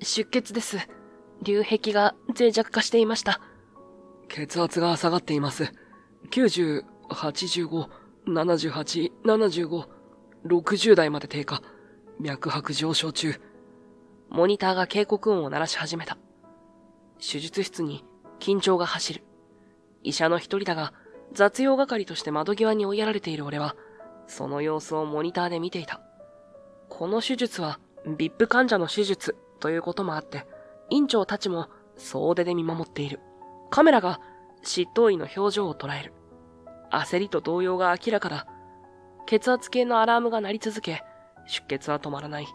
出血です。流壁が脆弱化していました。血圧が下がっています。90、85、78、75、60台まで低下。脈拍上昇中。モニターが警告音を鳴らし始めた。手術室に緊張が走る。医者の一人だが、雑用係として窓際に追いやられている俺は、その様子をモニターで見ていた。この手術は VIP 患者の手術ということもあって、院長たちも総出で見守っている。カメラが執刀医の表情を捉える。焦りと動揺が明らかだ。血圧計のアラームが鳴り続け、出血は止まらない。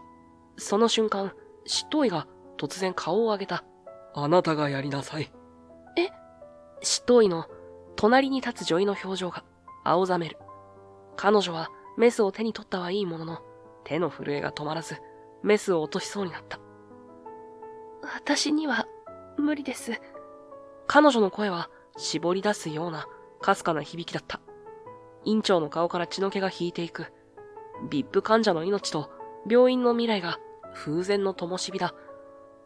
その瞬間、執刀医が突然顔を上げた。あなたがやりなさい。え？執刀医の隣に立つ女医の表情が青ざめる。彼女はメスを手に取ったはいいものの、手の震えが止まらず、メスを落としそうになった。私には無理です。彼女の声は絞り出すようなかすかな響きだった。院長の顔から血の気が引いていく。VIP 患者の命と病院の未来が風前の灯火だ。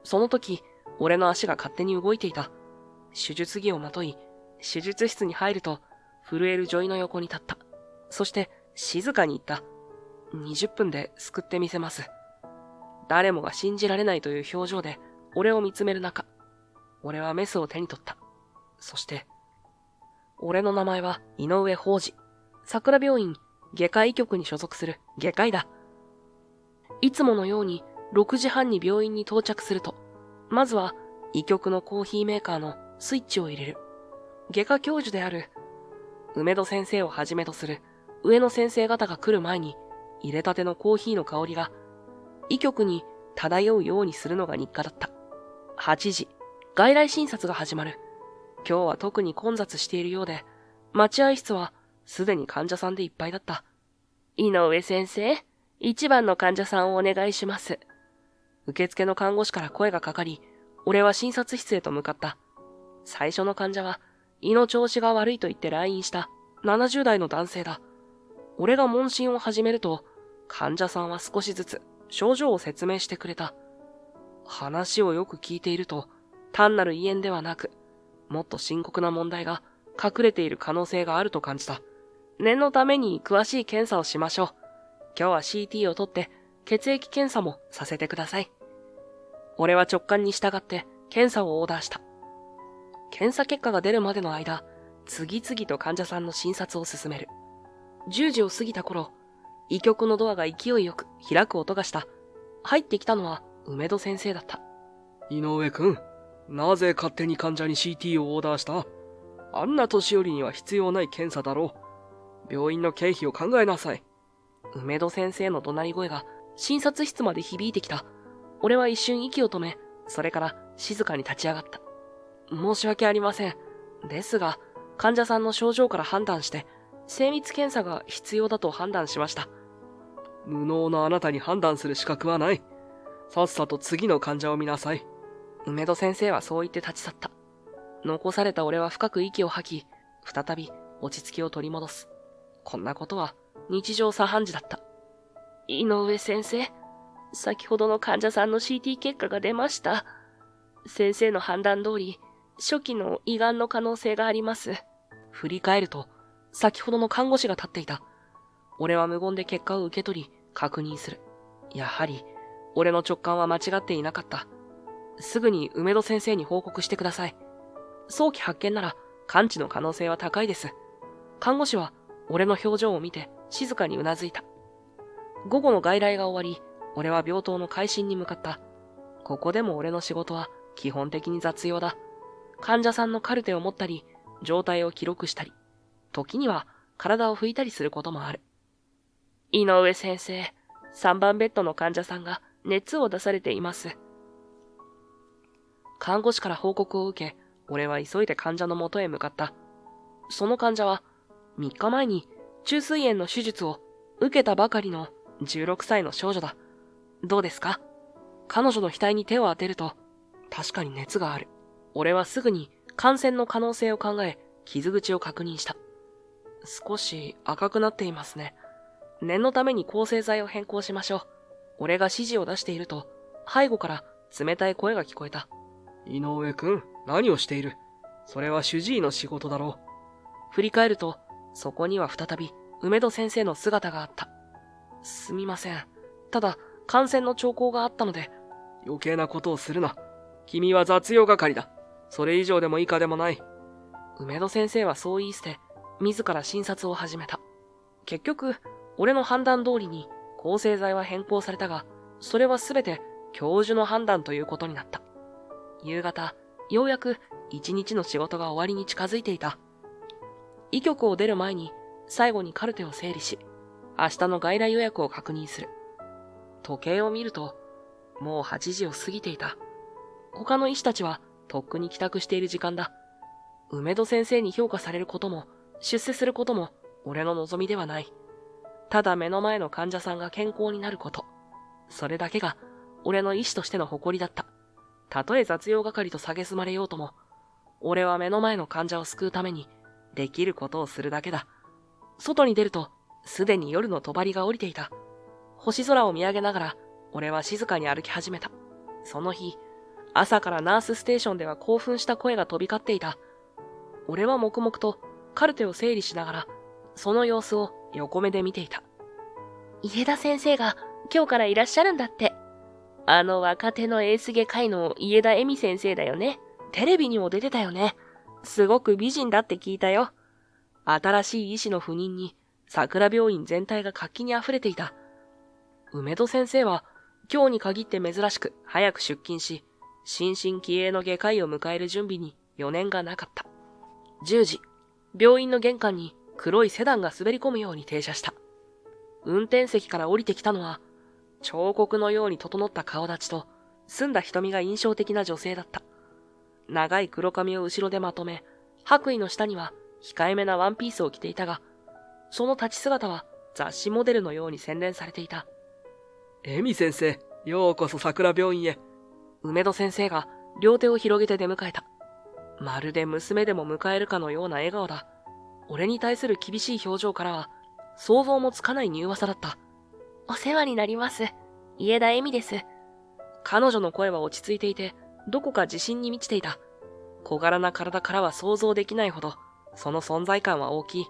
その時、俺の足が勝手に動いていた。手術着をまとい、手術室に入ると、震える女医の横に立った。そして静かに言った。20分で救ってみせます。誰もが信じられないという表情で俺を見つめる中、俺はメスを手に取った。そして、俺の名前は井上宝司。桜病院外科医局に所属する外科医だ。いつものように6時半に病院に到着すると、まずは医局のコーヒーメーカーのスイッチを入れる。外科教授である梅戸先生をはじめとする上の先生方が来る前に、入れたてのコーヒーの香りが医局に漂うようにするのが日課だった。8時、外来診察が始まる。今日は特に混雑しているようで、待合室はすでに患者さんでいっぱいだった。井上先生、一番の患者さんをお願いします。受付の看護師から声がかかり、俺は診察室へと向かった。最初の患者は、胃の調子が悪いと言って来院した70代の男性だ。俺が問診を始めると、患者さんは少しずつ症状を説明してくれた。話をよく聞いていると、単なる胃炎ではなく、もっと深刻な問題が隠れている可能性があると感じた。念のために詳しい検査をしましょう。今日は CT を取って血液検査もさせてください。俺は直感に従って検査をオーダーした。検査結果が出るまでの間、次々と患者さんの診察を進める。10時を過ぎた頃、医局のドアが勢いよく開く音がした。入ってきたのは梅戸先生だった。井上くん、なぜ勝手に患者に CT をオーダーした？あんな年寄りには必要ない検査だろう。病院の経費を考えなさい。梅戸先生の怒鳴り声が診察室まで響いてきた。俺は一瞬息を止め、それから静かに立ち上がった。申し訳ありません。ですが、患者さんの症状から判断して、精密検査が必要だと判断しました。無能なあなたに判断する資格はない。さっさと次の患者を見なさい。梅戸先生はそう言って立ち去った。残された俺は深く息を吐き、再び落ち着きを取り戻す。こんなことは日常茶飯事だった。井上先生、先ほどの患者さんの CT 結果が出ました。先生の判断通り、初期の胃がんの可能性があります。振り返ると、先ほどの看護師が立っていた。俺は無言で結果を受け取り、確認する。やはり、俺の直感は間違っていなかった。すぐに梅戸先生に報告してください。早期発見なら、完治の可能性は高いです。看護師は、俺の表情を見て、静かにうなずいた。午後の外来が終わり、俺は病棟の回診に向かった。ここでも俺の仕事は、基本的に雑用だ。患者さんのカルテを持ったり、状態を記録したり、時には体を拭いたりすることもある。井上先生、3番ベッドの患者さんが熱を出されています。看護師から報告を受け、俺は急いで患者の元へ向かった。その患者は、3日前に虫垂炎の手術を受けたばかりの16歳の少女だ。どうですか？彼女の額に手を当てると、確かに熱がある。俺はすぐに感染の可能性を考え、傷口を確認した。少し赤くなっていますね。念のために抗生剤を変更しましょう。俺が指示を出していると、背後から冷たい声が聞こえた。井上くん、何をしている？それは主治医の仕事だろう。振り返ると、そこには再び梅戸先生の姿があった。すみません。ただ、感染の兆候があったので。余計なことをするな。君は雑用係だ。それ以上でも以下でもない。梅戸先生はそう言い捨て、自ら診察を始めた。結局、俺の判断通りに抗生剤は変更されたが、それはすべて教授の判断ということになった。夕方、ようやく一日の仕事が終わりに近づいていた。医局を出る前に最後にカルテを整理し、明日の外来予約を確認する。時計を見ると、もう8時を過ぎていた。他の医師たちはとっくに帰宅している時間だ。梅戸先生に評価されることも、出世することも俺の望みではない。ただ目の前の患者さんが健康になること。それだけが俺の医師としての誇りだった。たとえ雑用係と蔑まれようとも、俺は目の前の患者を救うためにできることをするだけだ。外に出ると、すでに夜の帳が降りていた。星空を見上げながら、俺は静かに歩き始めた。その日、朝からナースステーションでは興奮した声が飛び交っていた。俺は黙々とカルテを整理しながら、その様子を横目で見ていた。家田先生が今日からいらっしゃるんだって。あの若手のエース外科医の家田恵美先生だよね。テレビにも出てたよね。すごく美人だって聞いたよ。新しい医師の赴任に桜病院全体が活気に溢れていた。梅戸先生は今日に限って珍しく早く出勤し、新進気鋭の外科医を迎える準備に余念がなかった。10時、病院の玄関に黒いセダンが滑り込むように停車した。運転席から降りてきたのは、彫刻のように整った顔立ちと、澄んだ瞳が印象的な女性だった。長い黒髪を後ろでまとめ、白衣の下には控えめなワンピースを着ていたが、その立ち姿は雑誌モデルのように洗練されていた。恵美先生、ようこそ桜病院へ。梅戸先生が両手を広げて出迎えた。まるで娘でも迎えるかのような笑顔だ。俺に対する厳しい表情からは、想像もつかない柔和さだった。お世話になります。家田恵美です。彼女の声は落ち着いていて、どこか自信に満ちていた。小柄な体からは想像できないほど、その存在感は大きい。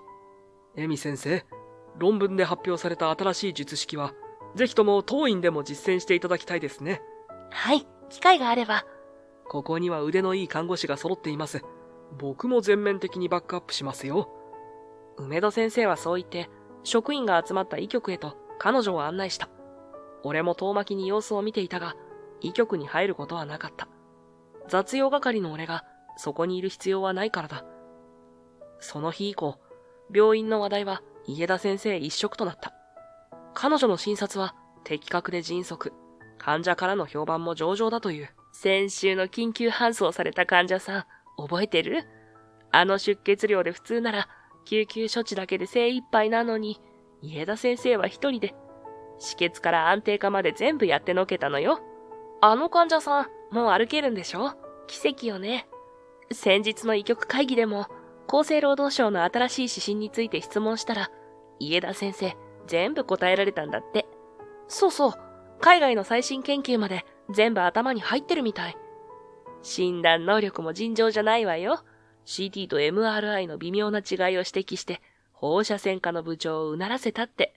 恵美先生、論文で発表された新しい術式は、ぜひとも当院でも実践していただきたいですね。はい、機会があれば。ここには腕のいい看護師が揃っています。僕も全面的にバックアップしますよ。梅戸先生はそう言って、職員が集まった医局へと彼女を案内した。俺も遠巻きに様子を見ていたが、医局に入ることはなかった。雑用係の俺がそこにいる必要はないからだ。その日以降、病院の話題は家田先生一色となった。彼女の診察は的確で迅速、患者からの評判も上々だという。先週の緊急搬送された患者さん、覚えてる？あの出血量で普通なら救急処置だけで精一杯なのに、家田先生は一人で止血から安定化まで全部やってのけたのよ。あの患者さん、もう歩けるんでしょ？奇跡よね。先日の医局会議でも、厚生労働省の新しい指針について質問したら、家田先生、全部答えられたんだって。そうそう、海外の最新研究まで全部頭に入ってるみたい。診断能力も尋常じゃないわよ。CT と MRI の微妙な違いを指摘して、放射線科の部長をうならせたって。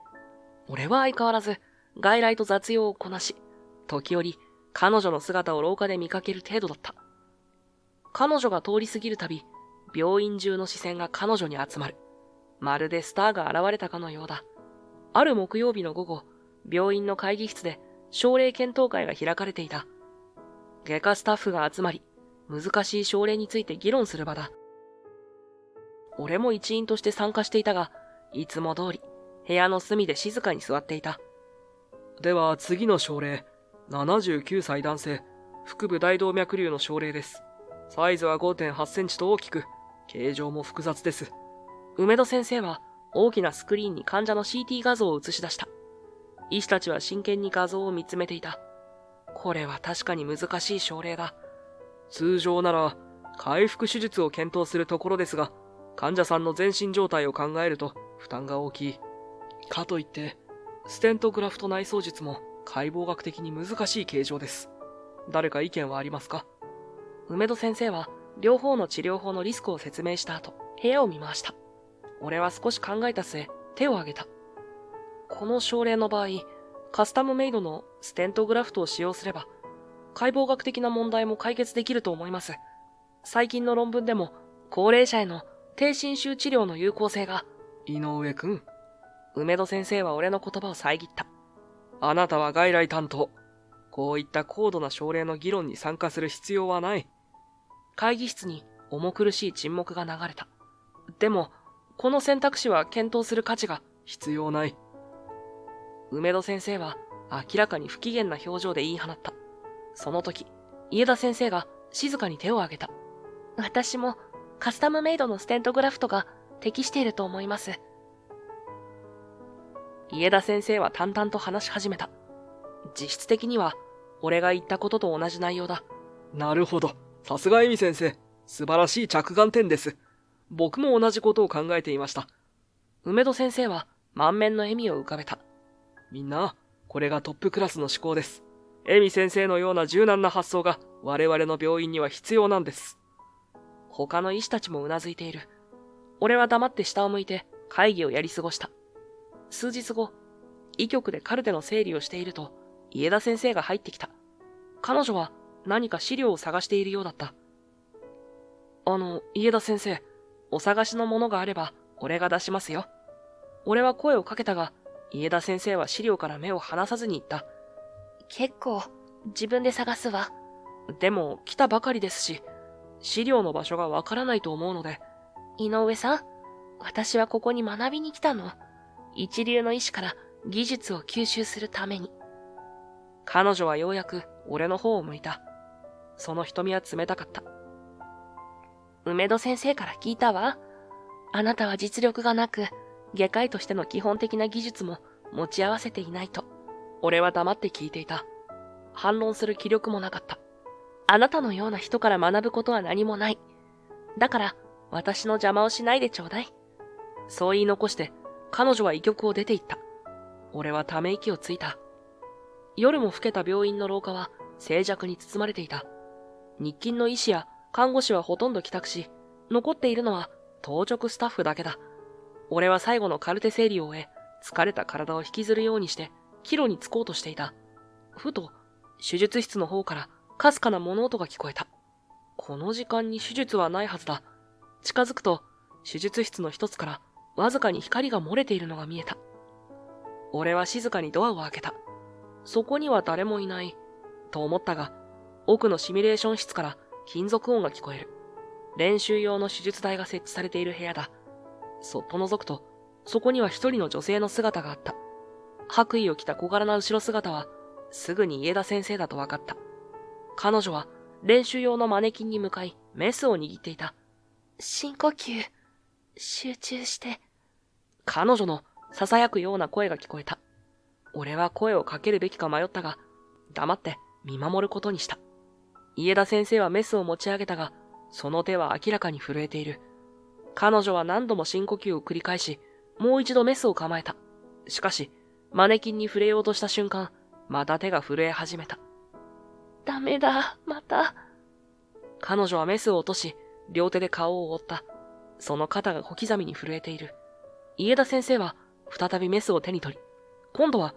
俺は相変わらず、外来と雑用をこなし、時折、彼女の姿を廊下で見かける程度だった。彼女が通り過ぎるたび、病院中の視線が彼女に集まる。まるでスターが現れたかのようだ。ある木曜日の午後、病院の会議室で症例検討会が開かれていた。外科スタッフが集まり、難しい症例について議論する場だ。俺も一員として参加していたが、いつも通り、部屋の隅で静かに座っていた。では次の症例、79歳男性、腹部大動脈瘤の症例です。サイズは 5.8 センチと大きく、形状も複雑です。梅戸先生は大きなスクリーンに患者の CT 画像を映し出した。医師たちは真剣に画像を見つめていた。これは確かに難しい症例だ。通常なら回復手術を検討するところですが、患者さんの全身状態を考えると負担が大きい。かといって、ステントグラフト内装術も解剖学的に難しい形状です。誰か意見はありますか？梅戸先生は両方の治療法のリスクを説明した後、部屋を見回した。俺は少し考えた末、手を挙げた。この症例の場合、カスタムメイドのステントグラフトを使用すれば、解剖学的な問題も解決できると思います。最近の論文でも、高齢者への低侵襲治療の有効性が。井上くん。梅戸先生は俺の言葉を遮った。あなたは外来担当。こういった高度な症例の議論に参加する必要はない。会議室に重苦しい沈黙が流れた。でも、この選択肢は検討する価値が。必要ない。梅戸先生は明らかに不機嫌な表情で言い放った。その時、家田先生が静かに手を挙げた。私もカスタムメイドのステントグラフトが適していると思います。家田先生は淡々と話し始めた。実質的には俺が言ったことと同じ内容だ。なるほど。さすがエミ先生。素晴らしい着眼点です。僕も同じことを考えていました。梅戸先生は満面の笑みを浮かべた。みんな、これがトップクラスの思考です。エミ先生のような柔軟な発想が我々の病院には必要なんです。他の医師たちもうなずいている。俺は黙って下を向いて会議をやり過ごした。数日後、医局でカルテの整理をしていると、家田先生が入ってきた。彼女は何か資料を探しているようだった。家田先生、お探しのものがあれば、俺が出しますよ。俺は声をかけたが、家田先生は資料から目を離さずに言った。結構、自分で探すわ。でも、来たばかりですし、資料の場所がわからないと思うので。井上さん、私はここに学びに来たの。一流の医師から技術を吸収するために。彼女はようやく俺の方を向いた。その瞳は冷たかった。梅戸先生から聞いたわ。あなたは実力がなく、外科医としての基本的な技術も持ち合わせていないと。俺は黙って聞いていた。反論する気力もなかった。あなたのような人から学ぶことは何もない。だから、私の邪魔をしないでちょうだい。そう言い残して、彼女は医局を出て行った。俺はため息をついた。夜も更けた病院の廊下は静寂に包まれていた。日勤の医師や看護師はほとんど帰宅し、残っているのは当直スタッフだけだ。俺は最後のカルテ整理を終え、疲れた体を引きずるようにして、帰路に着こうとしていた。ふと、手術室の方からかすかな物音が聞こえた。この時間に手術はないはずだ。近づくと、手術室の一つからわずかに光が漏れているのが見えた。俺は静かにドアを開けた。そこには誰もいない、と思ったが、奥のシミュレーション室から金属音が聞こえる。練習用の手術台が設置されている部屋だ。そっと覗くと、そこには一人の女性の姿があった。白衣を着た小柄な後ろ姿は、すぐに家田先生だと分かった。彼女は練習用のマネキンに向かい、メスを握っていた。深呼吸、集中して。彼女の囁くような声が聞こえた。俺は声をかけるべきか迷ったが、黙って見守ることにした。家田先生はメスを持ち上げたが、その手は明らかに震えている。彼女は何度も深呼吸を繰り返し、もう一度メスを構えた。しかし、マネキンに触れようとした瞬間、また手が震え始めた。ダメだ、また。彼女はメスを落とし、両手で顔を覆った。その肩が小刻みに震えている。家田先生は再びメスを手に取り、今度は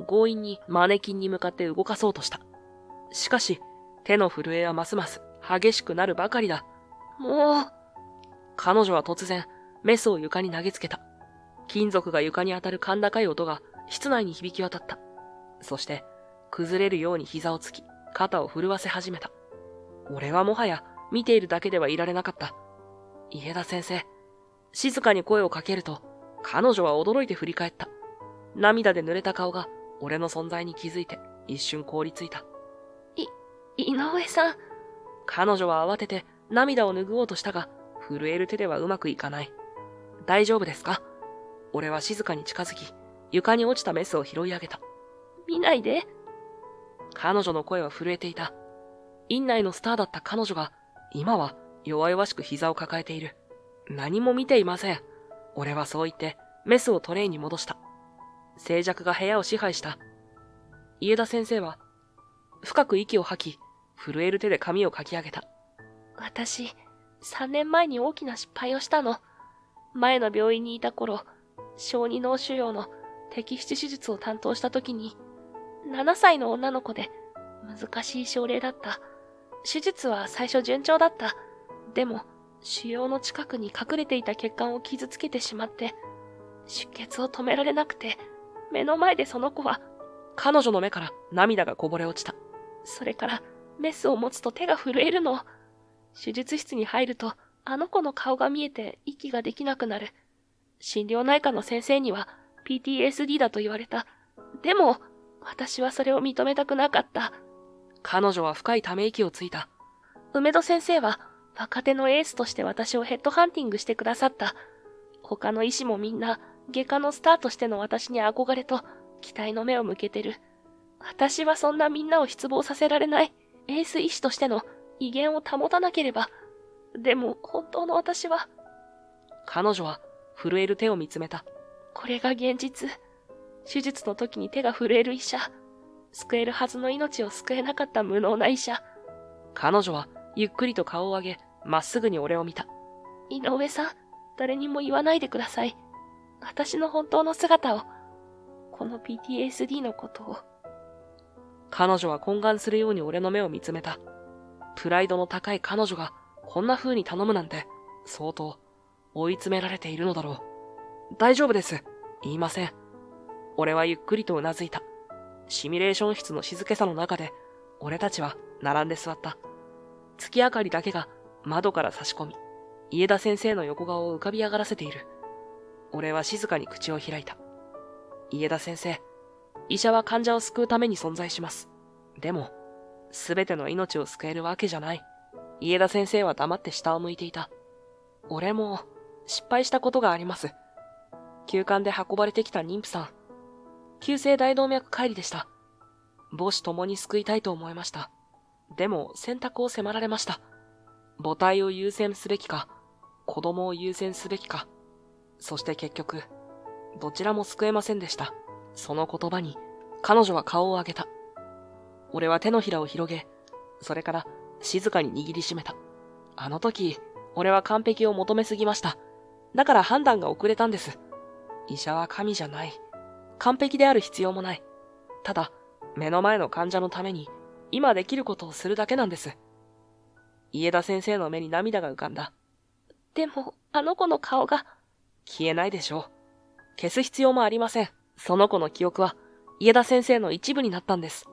強引にマネキンに向かって動かそうとした。しかし、手の震えはますます激しくなるばかりだ。もう。彼女は突然、メスを床に投げつけた。金属が床に当たる甲高い音が室内に響き渡った。そして、崩れるように膝をつき、肩を震わせ始めた。俺はもはや見ているだけではいられなかった。家田先生、静かに声をかけると、彼女は驚いて振り返った。涙で濡れた顔が俺の存在に気づいて一瞬凍りついた。井上さん。彼女は慌てて涙を拭おうとしたが、震える手ではうまくいかない。大丈夫ですか？俺は静かに近づき、床に落ちたメスを拾い上げた。見ないで。彼女の声は震えていた。院内のスターだった彼女が、今は弱々しく膝を抱えている。何も見ていません。俺はそう言って、メスをトレイに戻した。静寂が部屋を支配した。家田先生は、深く息を吐き、震える手で髪をかき上げた。私、3年前に大きな失敗をしたの。前の病院にいた頃、小児脳腫瘍の摘出手術を担当した時に、7歳の女の子で難しい症例だった。手術は最初順調だった。でも、腫瘍の近くに隠れていた血管を傷つけてしまって、出血を止められなくて、目の前でその子は、彼女の目から涙がこぼれ落ちた。それからメスを持つと手が震えるの。手術室に入ると、あの子の顔が見えて息ができなくなる。心療内科の先生には PTSD だと言われた。でも、私はそれを認めたくなかった。彼女は深いため息をついた。梅戸先生は若手のエースとして私をヘッドハンティングしてくださった。他の医師もみんな外科のスターとしての私に憧れと期待の目を向けてる。私はそんなみんなを失望させられない。エース医師としての威厳を保たなければ。でも本当の私は。彼女は震える手を見つめた。これが現実。手術の時に手が震える医者。救えるはずの命を救えなかった無能な医者。彼女はゆっくりと顔を上げ、まっすぐに俺を見た。井上さん、誰にも言わないでください。私の本当の姿を。この PTSD のことを。彼女は懇願するように俺の目を見つめた。プライドの高い彼女がこんな風に頼むなんて、相当追い詰められているのだろう。大丈夫です。言いません。俺はゆっくりとうなずいた。シミュレーション室の静けさの中で、俺たちは並んで座った。月明かりだけが窓から差し込み、家田先生の横顔を浮かび上がらせている。俺は静かに口を開いた。家田先生、医者は患者を救うために存在します。でも、すべての命を救えるわけじゃない。家田先生は黙って下を向いていた。俺も失敗したことがあります。急患で運ばれてきた妊婦さん。急性大動脈解離でした。母子共に救いたいと思いました。でも選択を迫られました。母体を優先すべきか、子供を優先すべきか。そして結局、どちらも救えませんでした。その言葉に彼女は顔を上げた。俺は手のひらを広げ、それから静かに握りしめた。あの時、俺は完璧を求めすぎました。だから判断が遅れたんです。医者は神じゃない。完璧である必要もない。ただ、目の前の患者のために、今できることをするだけなんです。家田先生の目に涙が浮かんだ。でも、あの子の顔が。消えないでしょう。消す必要もありません。その子の記憶は、家田先生の一部になったんです。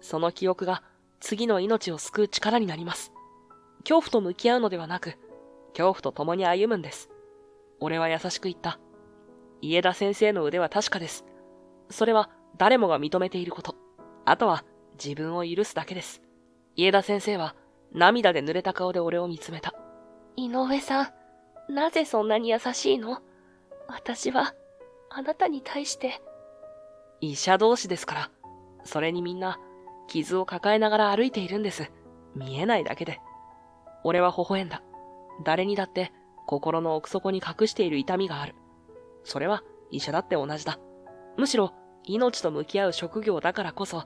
その記憶が、次の命を救う力になります。恐怖と向き合うのではなく、恐怖と共に歩むんです。俺は優しく言った。家田先生の腕は確かです。それは誰もが認めていること。あとは自分を許すだけです。家田先生は涙で濡れた顔で俺を見つめた。井上さん、なぜそんなに優しいの？私は、あなたに対して。医者同士ですから。それにみんな、傷を抱えながら歩いているんです。見えないだけで。俺は微笑んだ。誰にだって心の奥底に隠している痛みがある。それは医者だって同じだ。むしろ命と向き合う職業だからこそ、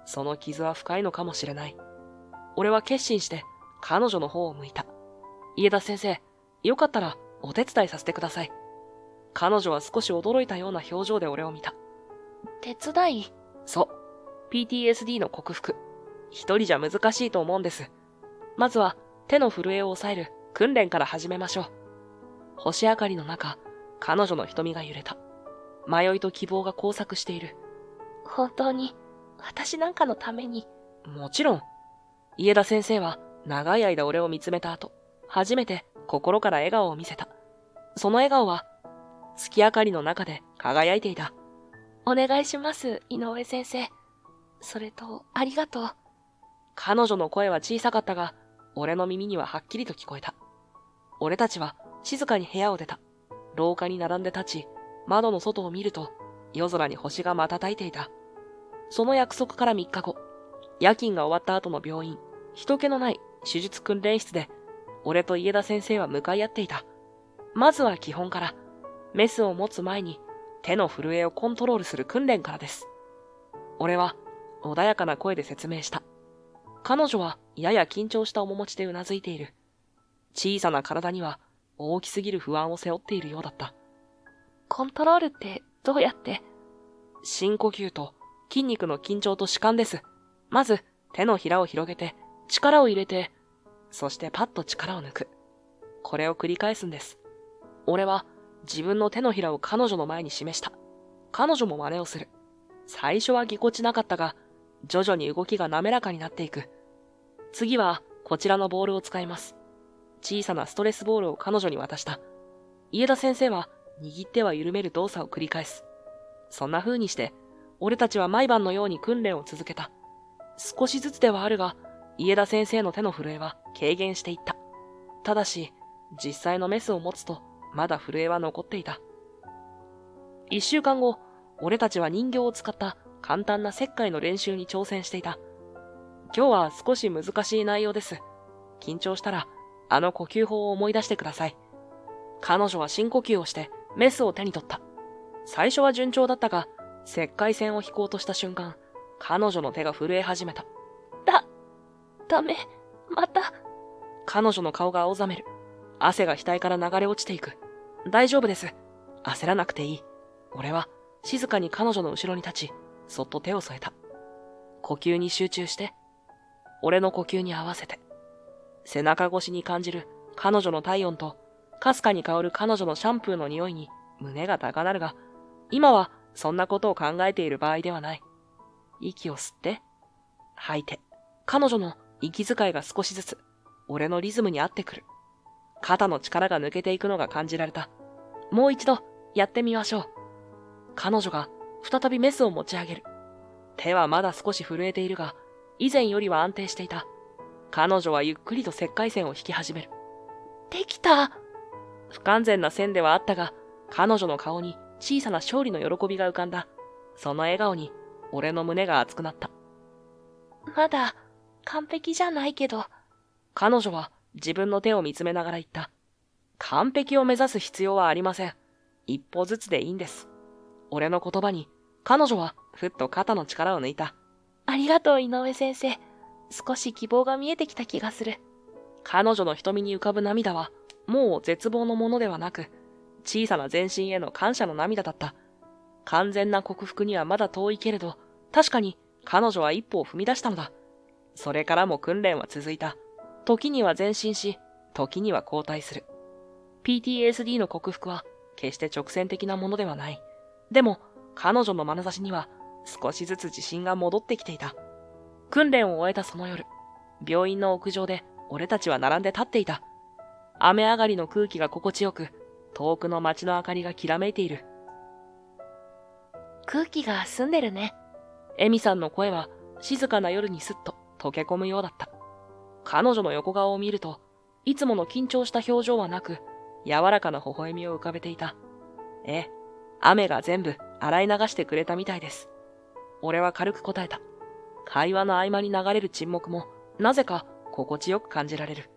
その傷は深いのかもしれない。俺は決心して彼女の方を向いた。家田先生、よかったらお手伝いさせてください。彼女は少し驚いたような表情で俺を見た。手伝い？そう。PTSD の克服。一人じゃ難しいと思うんです。まずは手の震えを抑える訓練から始めましょう。星明かりの中、彼女の瞳が揺れた。迷いと希望が交錯している。本当に、私なんかのために。もちろん。家田先生は長い間俺を見つめた後、初めて心から笑顔を見せた。その笑顔は、月明かりの中で輝いていた。お願いします、井上先生。それと、ありがとう。彼女の声は小さかったが、俺の耳にははっきりと聞こえた。俺たちは静かに部屋を出た。廊下に並んで立ち、窓の外を見ると、夜空に星が瞬いていた。その約束から3日後、夜勤が終わった後の病院、人気のない手術訓練室で、俺と家田先生は向かい合っていた。まずは基本から、メスを持つ前に手の震えをコントロールする訓練からです。俺は穏やかな声で説明した。彼女はやや緊張した面持ちでうなずいている。小さな体には大きすぎる不安を背負っているようだった。コントロールってどうやって？深呼吸と筋肉の緊張と弛緩です。まず手のひらを広げて力を入れて、そしてパッと力を抜く。これを繰り返すんです。俺は自分の手のひらを彼女の前に示した。彼女も真似をする。最初はぎこちなかったが、徐々に動きが滑らかになっていく。次はこちらのボールを使います。小さなストレスボールを彼女に渡した。家田先生は握っては緩める動作を繰り返す。そんな風にして、俺たちは毎晩のように訓練を続けた。少しずつではあるが、家田先生の手の震えは軽減していった。ただし、実際のメスを持つと、まだ震えは残っていた。1週間後、俺たちは人形を使った簡単な石灰の練習に挑戦していた。今日は少し難しい内容です。緊張したら、あの呼吸法を思い出してください。彼女は深呼吸をしてメスを手に取った。最初は順調だったが、石灰線を引こうとした瞬間、彼女の手が震え始めた。ダメ、また。彼女の顔が青ざめる。汗が額から流れ落ちていく。大丈夫です。焦らなくていい。俺は静かに彼女の後ろに立ち、そっと手を添えた。呼吸に集中して。俺の呼吸に合わせて。背中越しに感じる彼女の体温と、かすかに香る彼女のシャンプーの匂いに胸が高鳴るが、今はそんなことを考えている場合ではない。息を吸って、吐いて。彼女の息遣いが少しずつ、俺のリズムに合ってくる。肩の力が抜けていくのが感じられた。もう一度、やってみましょう。彼女が再びメスを持ち上げる。手はまだ少し震えているが、以前よりは安定していた。彼女はゆっくりと石灰線を引き始める。できた。不完全な線ではあったが、彼女の顔に小さな勝利の喜びが浮かんだ。その笑顔に、俺の胸が熱くなった。まだ、完璧じゃないけど。彼女は自分の手を見つめながら言った。完璧を目指す必要はありません。一歩ずつでいいんです。俺の言葉に、彼女はふっと肩の力を抜いた。ありがとう、井上先生。少し希望が見えてきた気がする。彼女の瞳に浮かぶ涙は、もう絶望のものではなく、小さな全身への感謝の涙だった。完全な克服にはまだ遠いけれど、確かに彼女は一歩を踏み出したのだ。それからも訓練は続いた。時には前進し、時には後退する。PTSD の克服は決して直線的なものではない。でも、彼女の眼差しには少しずつ自信が戻ってきていた。訓練を終えたその夜、病院の屋上で俺たちは並んで立っていた。雨上がりの空気が心地よく、遠くの街の明かりがきらめいている。空気が澄んでるね。エミさんの声は静かな夜にすっと溶け込むようだった。彼女の横顔を見ると、いつもの緊張した表情はなく、柔らかな微笑みを浮かべていた。ええ、雨が全部洗い流してくれたみたいです。俺は軽く答えた。会話の合間に流れる沈黙も、なぜか心地よく感じられる。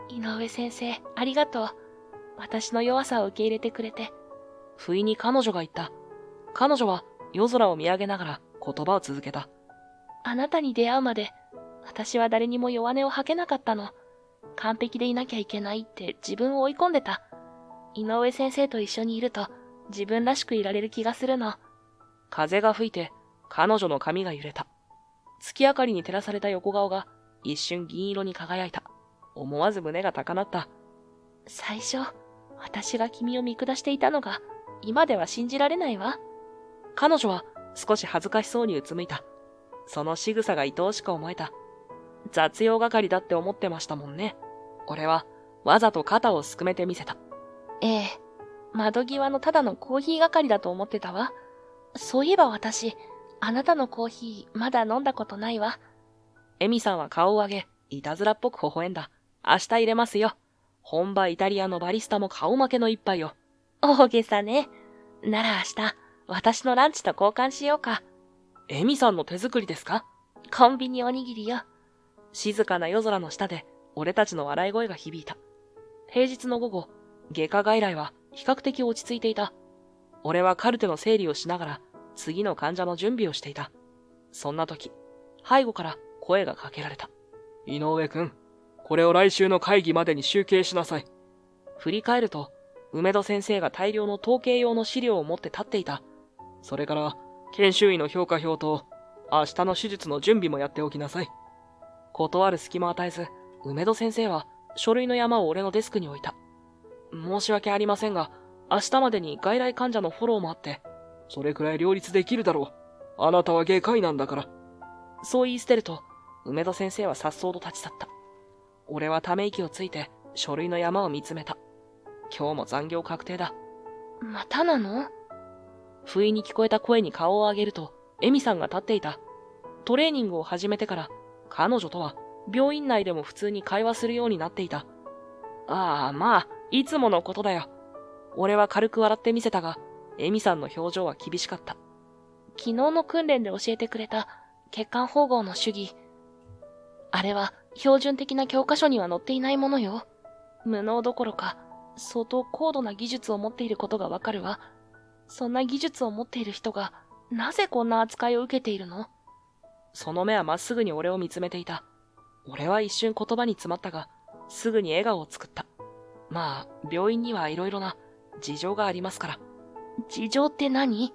井上先生、ありがとう。私の弱さを受け入れてくれて。不意に彼女が言った。彼女は夜空を見上げながら言葉を続けた。あなたに出会うまで、私は誰にも弱音を吐けなかったの。完璧でいなきゃいけないって自分を追い込んでた。井上先生と一緒にいると自分らしくいられる気がするの。風が吹いて彼女の髪が揺れた。月明かりに照らされた横顔が一瞬銀色に輝いた。思わず胸が高鳴った。最初、私が君を見下していたのが今では信じられないわ。彼女は少し恥ずかしそうにうつむいた。その仕草が愛おしく思えた。雑用係だって思ってましたもんね。俺はわざと肩をすくめてみせた。ええ、窓際のただのコーヒー係だと思ってたわ。そういえば私、あなたのコーヒーまだ飲んだことないわ。エミさんは顔を上げ、いたずらっぽく微笑んだ。明日入れますよ。本場イタリアのバリスタも顔負けの一杯よ。大げさね。なら明日、私のランチと交換しようか。エミさんの手作りですか？コンビニおにぎりよ。静かな夜空の下で俺たちの笑い声が響いた。平日の午後、外科外来は比較的落ち着いていた。俺はカルテの整理をしながら次の患者の準備をしていた。そんな時、背後から声がかけられた。井上くん、これを来週の会議までに集計しなさい。振り返ると、梅戸先生が大量の統計用の資料を持って立っていた。それから、研修医の評価表と、明日の手術の準備もやっておきなさい。断る隙も与えず、梅戸先生は書類の山を俺のデスクに置いた。申し訳ありませんが、明日までに外来患者のフォローもあって。それくらい両立できるだろう。あなたは外科医なんだから。そう言い捨てると、梅戸先生は颯爽と立ち去った。俺はため息をついて書類の山を見つめた。今日も残業確定だ。またなの？不意に聞こえた声に顔を上げると、エミさんが立っていた。トレーニングを始めてから、彼女とは病院内でも普通に会話するようになっていた。ああ、まあ、いつものことだよ。俺は軽く笑ってみせたが、エミさんの表情は厳しかった。昨日の訓練で教えてくれた血管縫合の手技。あれは標準的な教科書には載っていないものよ。無能どころか、相当高度な技術を持っていることがわかるわ。そんな技術を持っている人が、なぜこんな扱いを受けているの？その目はまっすぐに俺を見つめていた。俺は一瞬言葉に詰まったが、すぐに笑顔を作った。まあ、病院にはいろいろな事情がありますから。事情って何？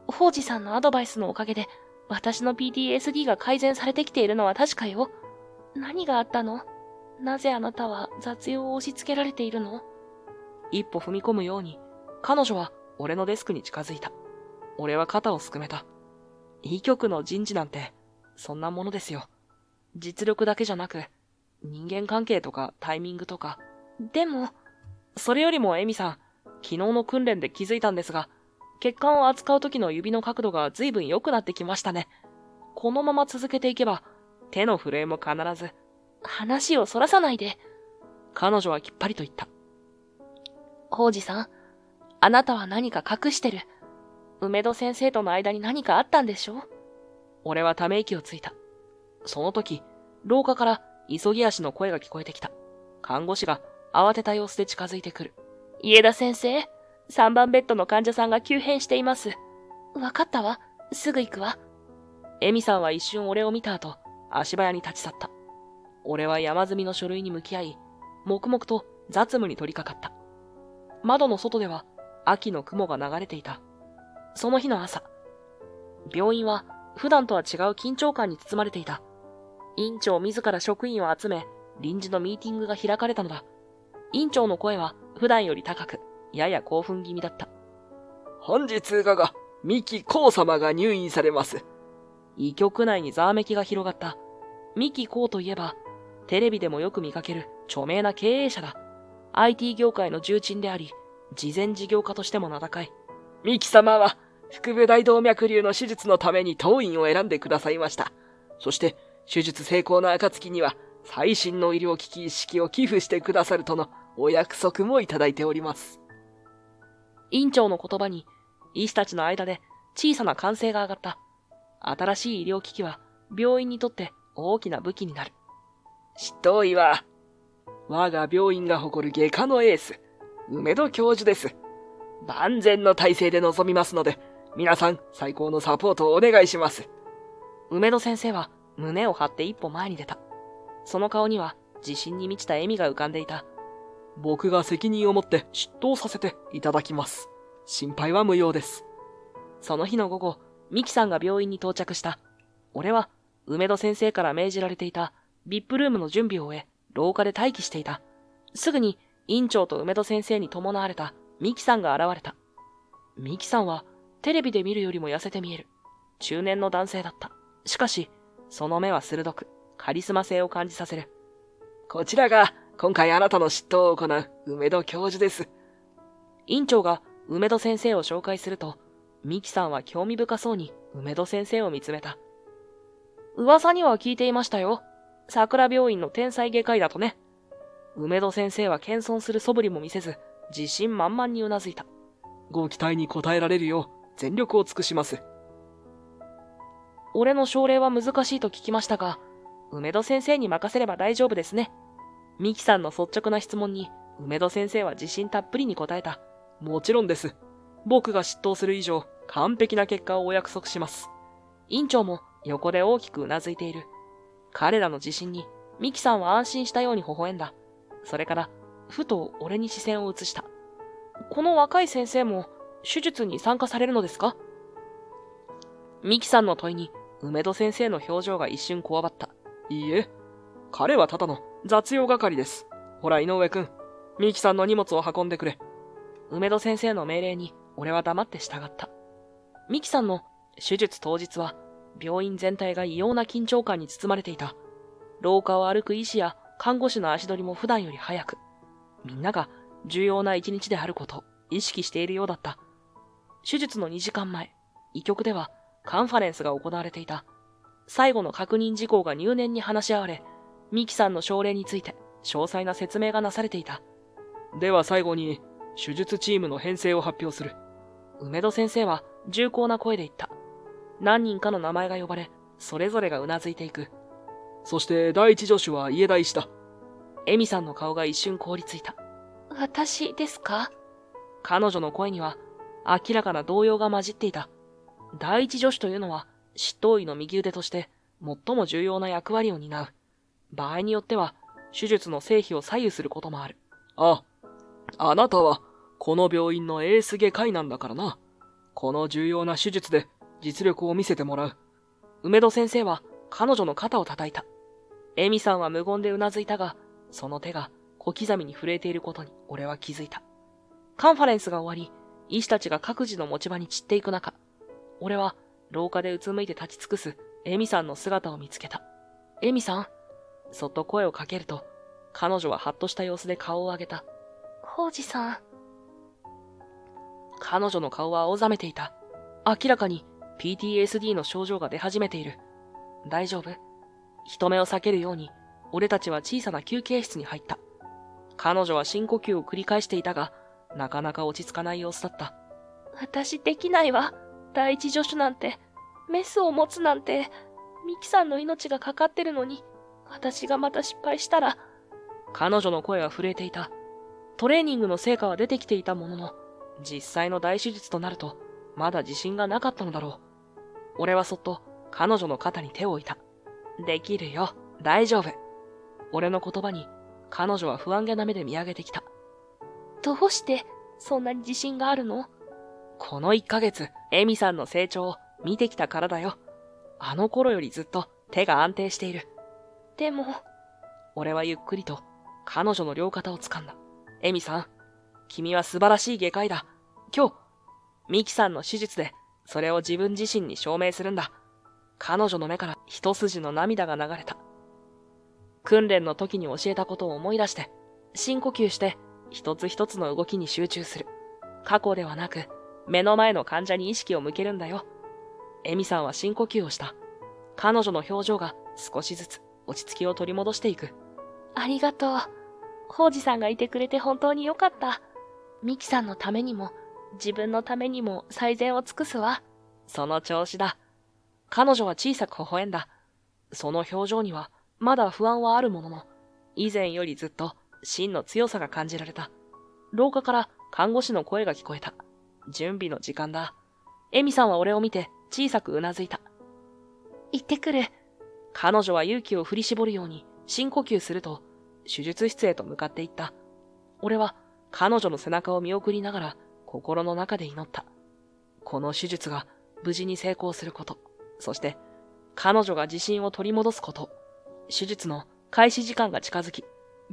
宝司さんのアドバイスのおかげで、私の PTSD が改善されてきているのは確かよ。何があったの？なぜあなたは雑用を押し付けられているの？一歩踏み込むように、彼女は俺のデスクに近づいた。俺は肩をすくめた。医局の人事なんて、そんなものですよ。実力だけじゃなく、人間関係とかタイミングとか。でも、それよりもエミさん、昨日の訓練で気づいたんですが、血管を扱う時の指の角度が随分良くなってきましたね。このまま続けていけば、手の震えも必ず。話をそらさないで。彼女はきっぱりと言った。宝司さん、あなたは何か隠してる。梅戸先生との間に何かあったんでしょ？俺はため息をついた。その時、廊下から急ぎ足の声が聞こえてきた。看護師が慌てた様子で近づいてくる。家田先生、3番ベッドの患者さんが急変しています。わかったわ。すぐ行くわ。エミさんは一瞬俺を見た後、足早に立ち去った。俺は山積みの書類に向き合い、黙々と雑務に取り掛かった。窓の外では秋の雲が流れていた。その日の朝、病院は普段とは違う緊張感に包まれていた。院長自ら職員を集め、臨時のミーティングが開かれたのだ。院長の声は普段より高く、やや興奮気味だった。本日我が三木光様が入院されます。医局内にざわめきが広がった。三木光といえば、テレビでもよく見かける著名な経営者だ。IT 業界の重鎮であり、慈善事業家としても名高い。三木様は、腹部大動脈瘤の手術のために当院を選んでくださいました。そして、手術成功の暁には、最新の医療機器一式を寄付してくださるとのお約束もいただいております。院長の言葉に、医師たちの間で小さな歓声が上がった。新しい医療機器は、病院にとって大きな武器になる。執刀医は、我が病院が誇る外科のエース、梅戸教授です。万全の体制で臨みますので、皆さん最高のサポートをお願いします。梅戸先生は胸を張って一歩前に出た。その顔には自信に満ちた笑みが浮かんでいた。僕が責任を持って執刀させていただきます。心配は無用です。その日の午後、ミキさんが病院に到着した。俺は梅戸先生から命じられていたVIPルームの準備を終え、廊下で待機していた。すぐに院長と梅戸先生に伴われたミキさんが現れた。ミキさんはテレビで見るよりも痩せて見える。中年の男性だった。しかし、その目は鋭く、カリスマ性を感じさせる。こちらが今回あなたの執刀を行う梅戸教授です。院長が梅戸先生を紹介すると、ミキさんは興味深そうに梅戸先生を見つめた。噂には聞いていましたよ。桜病院の天才外科医だとね。梅戸先生は謙遜する素振りも見せず、自信満々にうなずいた。ご期待に応えられるよう全力を尽くします。俺の症例は難しいと聞きましたが、梅戸先生に任せれば大丈夫ですね。ミキさんの率直な質問に、梅戸先生は自信たっぷりに答えた。もちろんです。僕が執刀する以上、完璧な結果をお約束します。院長も横で大きくうなずいている。彼らの自信に、ミキさんは安心したように微笑んだ。それから、ふと俺に視線を移した。この若い先生も、手術に参加されるのですか？ミキさんの問いに、梅戸先生の表情が一瞬こわばった。いいえ、彼はただの雑用係です。ほら井上くん、ミキさんの荷物を運んでくれ。梅戸先生の命令に、俺は黙って従った。ミキさんの手術当日は、病院全体が異様な緊張感に包まれていた。廊下を歩く医師や看護師の足取りも普段より早く、みんなが重要な一日であることを意識しているようだった。手術の2時間前、医局ではカンファレンスが行われていた。最後の確認事項が入念に話し合われ、ミキさんの症例について詳細な説明がなされていた。では最後に、手術チームの編成を発表する。梅戸先生は重厚な声で言った。何人かの名前が呼ばれ、それぞれがうなずいていく。そして第一助手は家田医師だ。エミさんの顔が一瞬凍りついた。私ですか？彼女の声には明らかな動揺が混じっていた。第一助手というのは執刀医の右腕として最も重要な役割を担う。場合によっては手術の成否を左右することもある。あなたはこの病院のエース外科医なんだからな。この重要な手術で実力を見せてもらう。梅戸先生は彼女の肩を叩いた。エミさんは無言でうなずいたが、その手が小刻みに震えていることに俺は気づいた。カンファレンスが終わり、医師たちが各自の持ち場に散っていく中、俺は廊下でうつむいて立ち尽くすエミさんの姿を見つけた。エミさん、そっと声をかけると、彼女はハッとした様子で顔を上げた。宝司さん。彼女の顔は青ざめていた。明らかに PTSD の症状が出始めている。大丈夫？人目を避けるように、俺たちは小さな休憩室に入った。彼女は深呼吸を繰り返していたが、なかなか落ち着かない様子だった。私できないわ。第一助手なんて、メスを持つなんて、ミキさんの命がかかってるのに、私がまた失敗したら。彼女の声は震えていた。トレーニングの成果は出てきていたものの、実際の大手術となると、まだ自信がなかったのだろう。俺はそっと彼女の肩に手を置いた。できるよ、大丈夫。俺の言葉に彼女は不安げな目で見上げてきた。どうしてそんなに自信があるの？この1ヶ月、エミさんの成長を見てきたからだよ。あの頃よりずっと手が安定している。でも、俺はゆっくりと彼女の両肩を掴んだ。エミさん、君は素晴らしい外科医だ。今日、ミキさんの手術でそれを自分自身に証明するんだ。彼女の目から一筋の涙が流れた。訓練の時に教えたことを思い出して、深呼吸して一つ一つの動きに集中する。過去ではなく、目の前の患者に意識を向けるんだよ。エミさんは深呼吸をした。彼女の表情が少しずつ落ち着きを取り戻していく。ありがとう。宝司さんがいてくれて本当によかった。ミキさんのためにも、自分のためにも最善を尽くすわ。その調子だ。彼女は小さく微笑んだ。その表情にはまだ不安はあるものの、以前よりずっと真の強さが感じられた。廊下から看護師の声が聞こえた。準備の時間だ。エミさんは俺を見て小さくうなずいた。行ってくる。彼女は勇気を振り絞るように深呼吸すると、手術室へと向かっていった。俺は彼女の背中を見送りながら心の中で祈った。この手術が無事に成功すること、そして彼女が自信を取り戻すこと。手術の開始時間が近づき、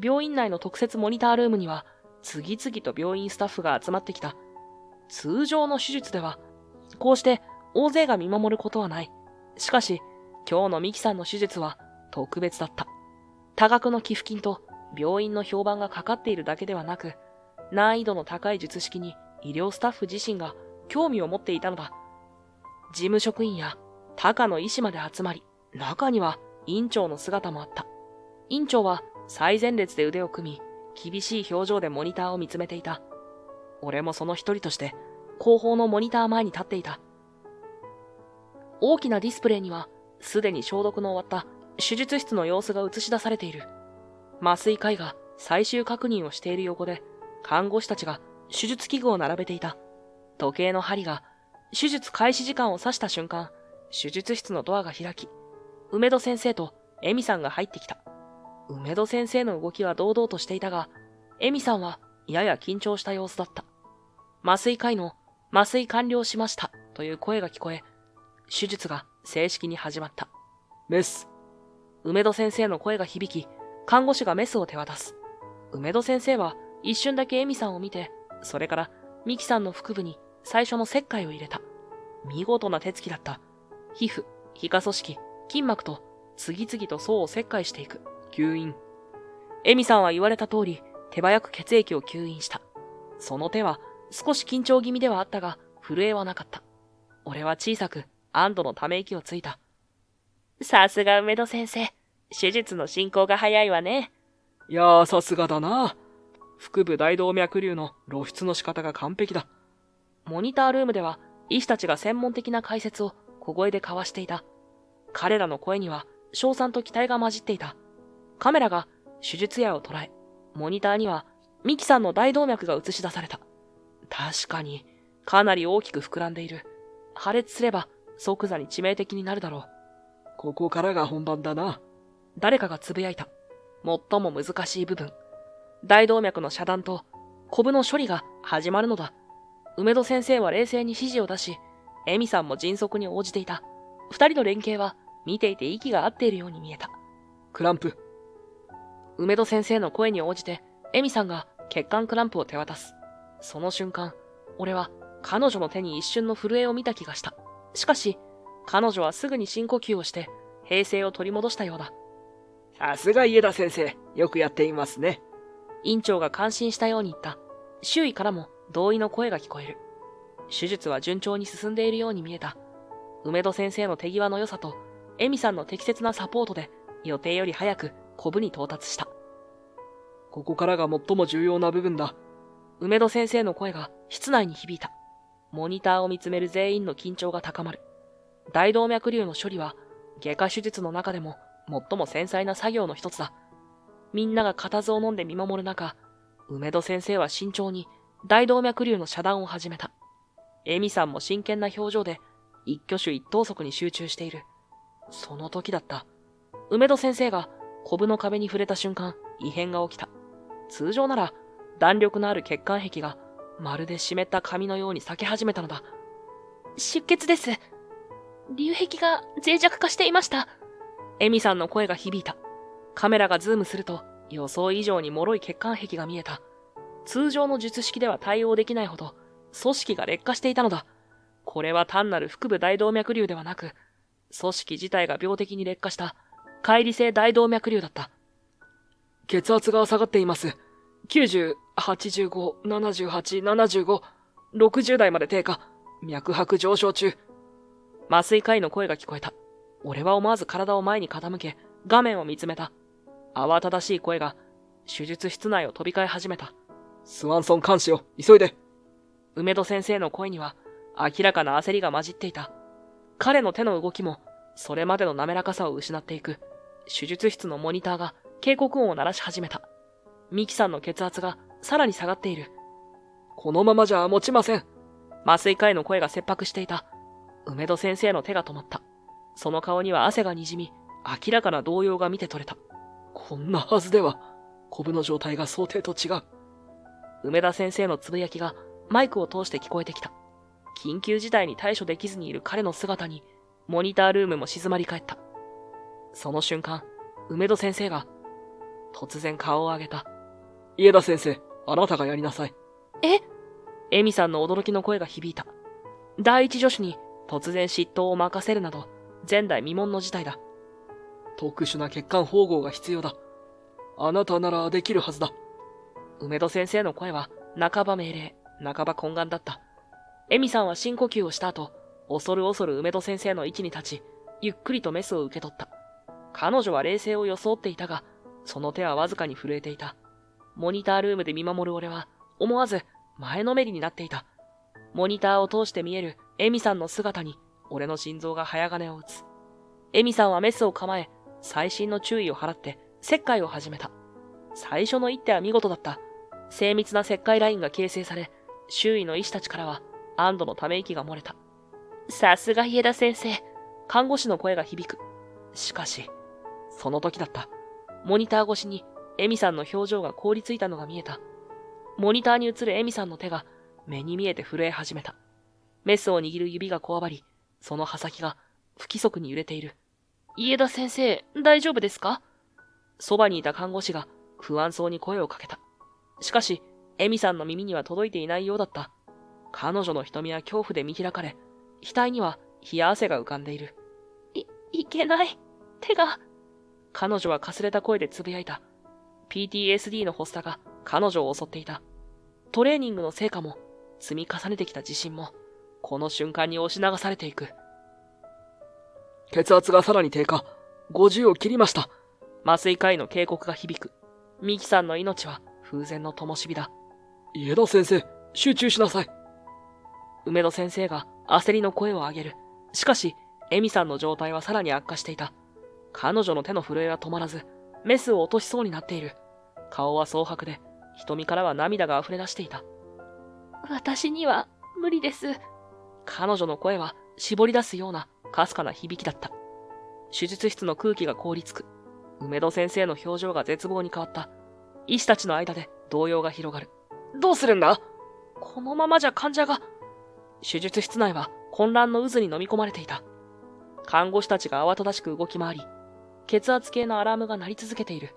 病院内の特設モニタールームには次々と病院スタッフが集まってきた。通常の手術ではこうして大勢が見守ることはない。しかし今日のミキさんの手術は特別だった。多額の寄付金と病院の評判がかかっているだけではなく、難易度の高い術式に医療スタッフ自身が興味を持っていたのだ。事務職員や高野医師まで集まり、中には院長の姿もあった。院長は最前列で腕を組み、厳しい表情でモニターを見つめていた。俺もその一人として後方のモニター前に立っていた。大きなディスプレイにはすでに消毒の終わった手術室の様子が映し出されている。麻酔科医が最終確認をしている横で、看護師たちが手術器具を並べていた。時計の針が手術開始時間を指した瞬間、手術室のドアが開き、梅戸先生とエミさんが入ってきた。梅戸先生の動きは堂々としていたが、エミさんはやや緊張した様子だった。麻酔科医の麻酔完了しましたという声が聞こえ、手術が正式に始まった。メス。梅戸先生の声が響き、看護師がメスを手渡す。梅戸先生は一瞬だけエミさんを見て、それからミキさんの腹部に最初の切開を入れた。見事な手つきだった。皮膚、皮下組織、筋膜と次々と層を切開していく。吸引。エミさんは言われた通り、手早く血液を吸引した。その手は少し緊張気味ではあったが、震えはなかった。俺は小さく安堵のため息をついた。さすが梅戸先生。手術の進行が早いわね。いやー、さすがだな。腹部大動脈瘤の露出の仕方が完璧だ。モニタールームでは医師たちが専門的な解説を小声で交わしていた。彼らの声には称賛と期待が混じっていた。カメラが手術矢を捉え、モニターにはミキさんの大動脈が映し出された。確かにかなり大きく膨らんでいる。破裂すれば即座に致命的になるだろう。ここからが本番だな。誰かがつぶやいた。最も難しい部分。大動脈の遮断とコブの処理が始まるのだ。梅戸先生は冷静に指示を出し、エミさんも迅速に応じていた。二人の連携は見ていて息が合っているように見えた。クランプ。梅戸先生の声に応じて、エミさんが血管クランプを手渡す。その瞬間、俺は彼女の手に一瞬の震えを見た気がした。しかし、彼女はすぐに深呼吸をして、平静を取り戻したようだ。さすが家田先生、よくやっていますね。院長が感心したように言った。周囲からも同意の声が聞こえる。手術は順調に進んでいるように見えた。梅戸先生の手際の良さと、エミさんの適切なサポートで、予定より早くコブに到達した。ここからが最も重要な部分だ。梅戸先生の声が室内に響いた。モニターを見つめる全員の緊張が高まる。大動脈瘤の処理は、外科手術の中でも最も繊細な作業の一つだ。みんなが固唾を飲んで見守る中、梅戸先生は慎重に大動脈瘤の遮断を始めた。エミさんも真剣な表情で一挙手一投足に集中している。その時だった。梅戸先生がコブの壁に触れた瞬間、異変が起きた。通常なら弾力のある血管壁がまるで湿った紙のように裂け始めたのだ。出血です。流壁が脆弱化していました。エミさんの声が響いた。カメラがズームすると予想以上に脆い血管壁が見えた。通常の術式では対応できないほど組織が劣化していたのだ。これは単なる腹部大動脈瘤ではなく、組織自体が病的に劣化した解離性大動脈瘤だった。血圧が下がっています。90、85、78、75、60台まで低下。脈拍上昇中。麻酔科医の声が聞こえた。俺は思わず体を前に傾け、画面を見つめた。慌ただしい声が手術室内を飛び交い始めた。スワンソン監視を、急いで。梅戸先生の声には明らかな焦りが混じっていた。彼の手の動きもそれまでの滑らかさを失っていく。手術室のモニターが警告音を鳴らし始めた。ミキさんの血圧がさらに下がっている。このままじゃ持ちません。麻酔科医の声が切迫していた。梅戸先生の手が止まった。その顔には汗がにじみ、明らかな動揺が見て取れた。こんなはずでは、コブの状態が想定と違う。梅田先生のつぶやきがマイクを通して聞こえてきた。緊急事態に対処できずにいる彼の姿に、モニタールームも静まり返った。その瞬間、梅戸先生が、突然顔を上げた。家田先生、あなたがやりなさい。え？エミさんの驚きの声が響いた。第一助手に突然執刀を任せるなど、前代未聞の事態だ。特殊な血管縫合が必要だ。あなたならできるはずだ。梅戸先生の声は半ば命令、半ば懇願だった。エミさんは深呼吸をした後、恐る恐る梅戸先生の位置に立ち、ゆっくりとメスを受け取った。彼女は冷静を装っていたが、その手はわずかに震えていた。モニタールームで見守る俺は、思わず前のめりになっていた。モニターを通して見えるエミさんの姿に、俺の心臓が早金を打つ。エミさんはメスを構え、細心の注意を払って切開を始めた。最初の一手は見事だった。精密な切開ラインが形成され、周囲の医師たちからは安堵のため息が漏れた。さすが家田先生。看護師の声が響く。しかし、その時だった。モニター越しにエミさんの表情が凍りついたのが見えた。モニターに映るエミさんの手が目に見えて震え始めた。メスを握る指がこわばり、その刃先が不規則に揺れている。家田先生、大丈夫ですか？そばにいた看護師が不安そうに声をかけた。しかし、エミさんの耳には届いていないようだった。彼女の瞳は恐怖で見開かれ、額には冷や汗が浮かんでいる。いけない。手が。彼女はかすれた声でつぶやいた。PTSD の発作が彼女を襲っていた。トレーニングの成果も、積み重ねてきた自信も、この瞬間に押し流されていく。血圧がさらに低下。50を切りました。麻酔科医の警告が響く。ミキさんの命は風前の灯火だ。家田先生、集中しなさい。梅戸先生が焦りの声を上げる。しかし、エミさんの状態はさらに悪化していた。彼女の手の震えは止まらず、メスを落としそうになっている。顔は蒼白で、瞳からは涙が溢れ出していた。私には無理です。彼女の声は絞り出すようなかすかな響きだった。手術室の空気が凍りつく。梅戸先生の表情が絶望に変わった。医師たちの間で動揺が広がる。どうするんだ？このままじゃ患者が。手術室内は混乱の渦に飲み込まれていた。看護師たちが慌ただしく動き回り、血圧計のアラームが鳴り続けている。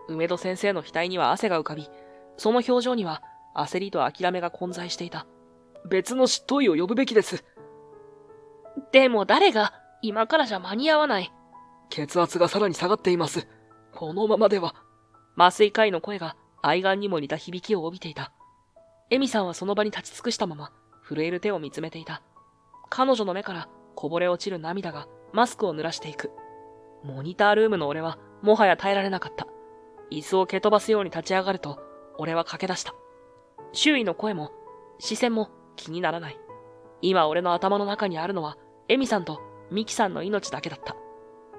梅戸先生の額には汗が浮かび、その表情には焦りと諦めが混在していた。別の執刀医を呼ぶべきです。でも誰が？今からじゃ間に合わない。血圧がさらに下がっています。このままでは。麻酔科医の声が愛玩にも似た響きを帯びていた。エミさんはその場に立ち尽くしたまま、震える手を見つめていた。彼女の目からこぼれ落ちる涙がマスクを濡らしていく。モニタールームの俺はもはや耐えられなかった。椅子を蹴飛ばすように立ち上がると、俺は駆け出した。周囲の声も、視線も気にならない。今俺の頭の中にあるのは、エミさんとミキさんの命だけだった。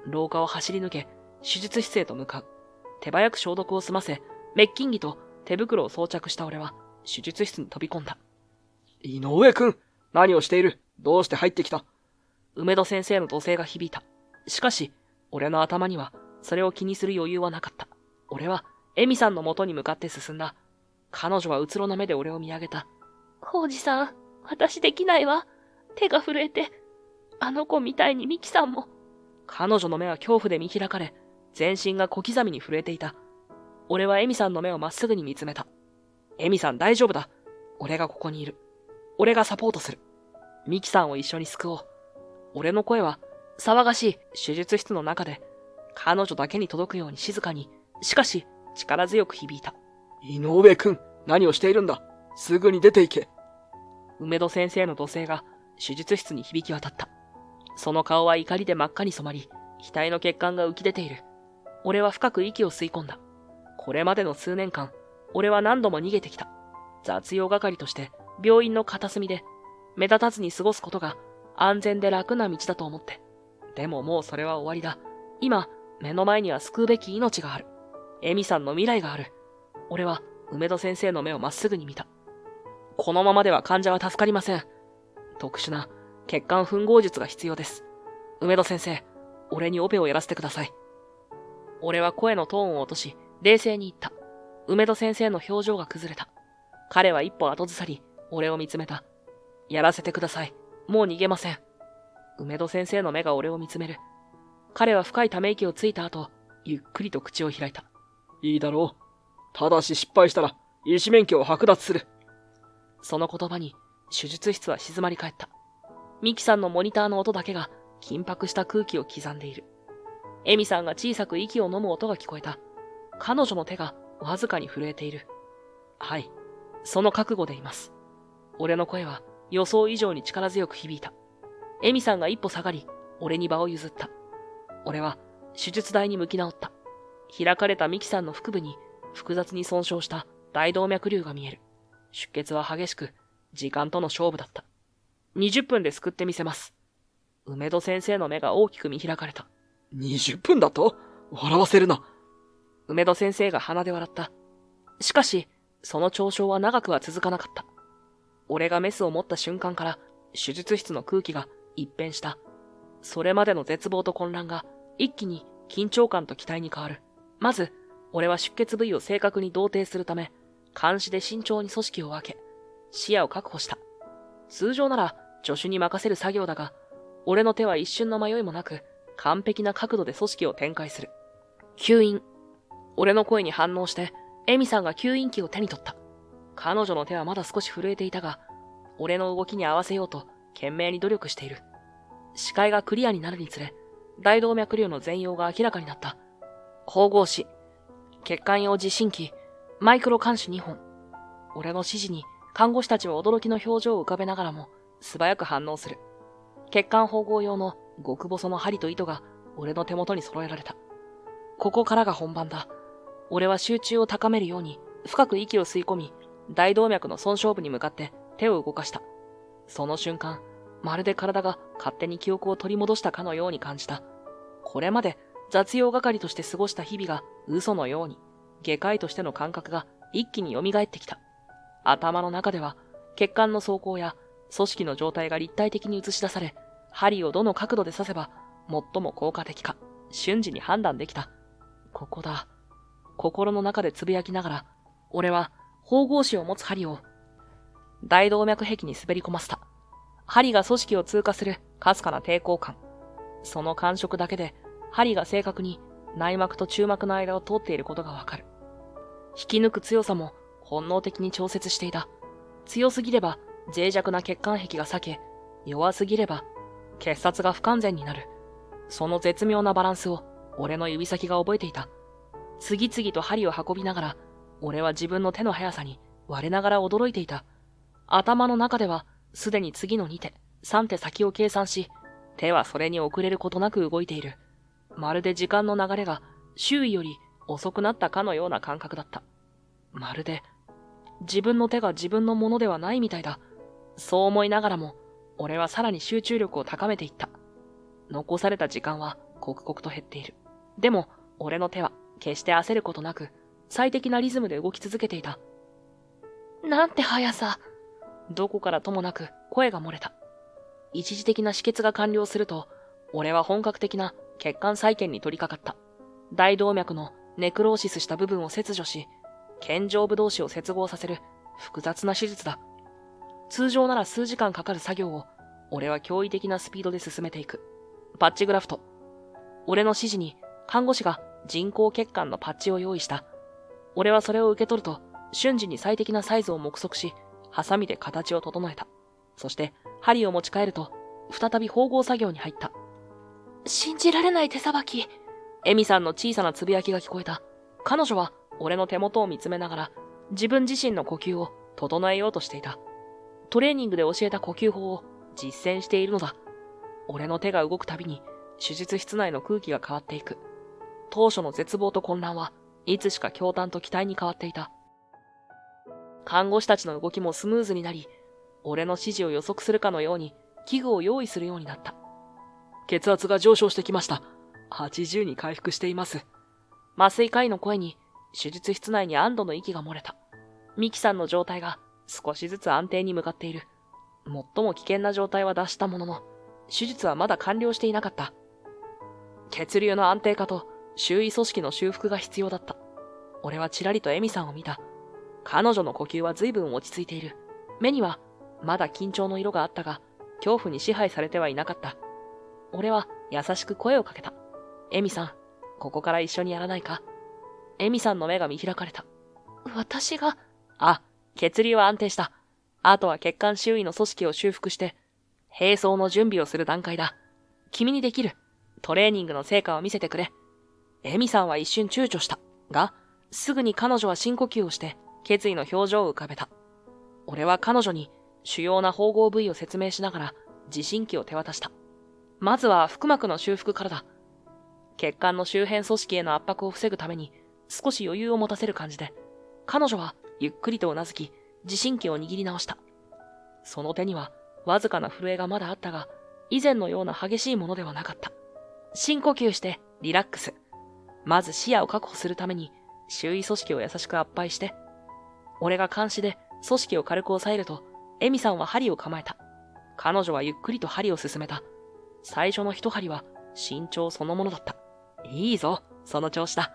廊下を走り抜け、手術室へと向かう。手早く消毒を済ませ、メッキンギと手袋を装着した俺は、手術室に飛び込んだ。井上くん、何をしている？どうして入ってきた？梅戸先生の怒声が響いた。しかし、俺の頭には、それを気にする余裕はなかった。俺は、エミさんの元に向かって進んだ。彼女はうつろな目で俺を見上げた。王子さん、私できないわ。手が震えて。あの子みたいにミキさんも。彼女の目は恐怖で見開かれ、全身が小刻みに震えていた。俺はエミさんの目をまっすぐに見つめた。エミさん大丈夫だ。俺がここにいる。俺がサポートする。ミキさんを一緒に救おう。俺の声は、騒がしい手術室の中で、彼女だけに届くように静かに、しかし力強く響いた。井上くん、何をしているんだ？すぐに出て行け。梅戸先生の怒声が手術室に響き渡った。その顔は怒りで真っ赤に染まり、額の血管が浮き出ている。俺は深く息を吸い込んだ。これまでの数年間、俺は何度も逃げてきた。雑用係として病院の片隅で目立たずに過ごすことが安全で楽な道だと思って。でももうそれは終わりだ。今、目の前には救うべき命がある。エミさんの未来がある。俺は梅戸先生の目をまっすぐに見た。このままでは患者は助かりません。特殊な血管吻合術が必要です。梅戸先生、俺にオペをやらせてください。俺は声のトーンを落とし、冷静に言った。梅戸先生の表情が崩れた。彼は一歩後ずさり、俺を見つめた。やらせてください。もう逃げません。梅戸先生の目が俺を見つめる。彼は深いため息をついた後、ゆっくりと口を開いた。いいだろう。ただし失敗したら、医師免許を剥奪する。その言葉に、手術室は静まり返った。ミキさんのモニターの音だけが、緊迫した空気を刻んでいる。エミさんが小さく息を飲む音が聞こえた。彼女の手がわずかに震えている。はい、その覚悟でいます。俺の声は予想以上に力強く響いた。エミさんが一歩下がり、俺に場を譲った。俺は手術台に向き直った。開かれたミキさんの腹部に複雑に損傷した大動脈瘤が見える。出血は激しく、時間との勝負だった。20分で救ってみせます。梅戸先生の目が大きく見開かれた。20分だと？笑わせるな。梅戸先生が鼻で笑った。しかし、その嘲笑は長くは続かなかった。俺がメスを持った瞬間から、手術室の空気が一変した。それまでの絶望と混乱が一気に緊張感と期待に変わる。まず、俺は出血部位を正確に同定するため、監視で慎重に組織を分け、視野を確保した。通常なら助手に任せる作業だが、俺の手は一瞬の迷いもなく、完璧な角度で組織を展開する。吸引。俺の声に反応して、エミさんが吸引器を手に取った。彼女の手はまだ少し震えていたが、俺の動きに合わせようと懸命に努力している。視界がクリアになるにつれ、大動脈瘤の全容が明らかになった。縫合紙、血管用持針器、マイクロ鉗子2本。俺の指示に看護師たちは驚きの表情を浮かべながらも素早く反応する。血管縫合用の極細の針と糸が俺の手元に揃えられた。ここからが本番だ。俺は集中を高めるように深く息を吸い込み、大動脈の損傷部に向かって手を動かした。その瞬間、まるで体が勝手に記憶を取り戻したかのように感じた。これまで雑用係として過ごした日々が嘘のように、外科医としての感覚が一気に蘇ってきた。頭の中では血管の走行や組織の状態が立体的に映し出され、針をどの角度で刺せば最も効果的か瞬時に判断できた。ここだ。心の中でつぶやきながら、俺は縫合紙を持つ針を大動脈壁に滑り込ませた。針が組織を通過するかすかな抵抗感。その感触だけで針が正確に内膜と中膜の間を通っていることがわかる。引き抜く強さも本能的に調節していた。強すぎれば脆弱な血管壁が裂け、弱すぎれば結紮が不完全になる。その絶妙なバランスを俺の指先が覚えていた。次々と針を運びながら、俺は自分の手の速さに我ながら驚いていた。頭の中ではすでに次の2手、3手先を計算し、手はそれに遅れることなく動いている。まるで時間の流れが周囲より遅くなったかのような感覚だった。まるで自分の手が自分のものではないみたいだ。そう思いながらも、俺はさらに集中力を高めていった。残された時間は刻々と減っている。でも、俺の手は決して焦ることなく、最適なリズムで動き続けていた。なんて速さ。どこからともなく声が漏れた。一時的な止血が完了すると、俺は本格的な血管再建に取り掛かった。大動脈のネクローシスした部分を切除し、腱状部同士を接合させる複雑な手術だ。通常なら数時間かかる作業を、俺は驚異的なスピードで進めていく。パッチグラフト。俺の指示に看護師が人工血管のパッチを用意した。俺はそれを受け取ると、瞬時に最適なサイズを目測し、ハサミで形を整えた。そして、針を持ち帰ると、再び縫合作業に入った。信じられない手さばき。エミさんの小さなつぶやきが聞こえた。彼女は俺の手元を見つめながら、自分自身の呼吸を整えようとしていた。トレーニングで教えた呼吸法を実践しているのだ。俺の手が動くたびに、手術室内の空気が変わっていく。当初の絶望と混乱はいつしか驚嘆と期待に変わっていた。看護師たちの動きもスムーズになり、俺の指示を予測するかのように器具を用意するようになった。血圧が上昇してきました。80に回復しています。麻酔科医の声に手術室内に安堵の息が漏れた。ミキさんの状態が少しずつ安定に向かっている。最も危険な状態は脱したものの、手術はまだ完了していなかった。血流の安定化と周囲組織の修復が必要だった。俺はちらりとエミさんを見た。彼女の呼吸は随分落ち着いている。目にはまだ緊張の色があったが、恐怖に支配されてはいなかった。俺は優しく声をかけた。エミさん、ここから一緒にやらないか？エミさんの目が見開かれた。私が？あ、血流は安定した。あとは血管周囲の組織を修復して、並走の準備をする段階だ。君にできる。トレーニングの成果を見せてくれ。エミさんは一瞬躊躇した。が、すぐに彼女は深呼吸をして、決意の表情を浮かべた。俺は彼女に主要な縫合部位を説明しながら、持針器を手渡した。まずは腹膜の修復からだ。血管の周辺組織への圧迫を防ぐために、少し余裕を持たせる感じで、彼女はゆっくりとうなずき、持針器を握り直した。その手には、わずかな震えがまだあったが、以前のような激しいものではなかった。深呼吸して、リラックス。まず視野を確保するために、周囲組織を優しく圧迫して、俺が監視で組織を軽く押さえると、エミさんは針を構えた。彼女はゆっくりと針を進めた。最初の一針は慎重そのものだった。いいぞ、その調子だ。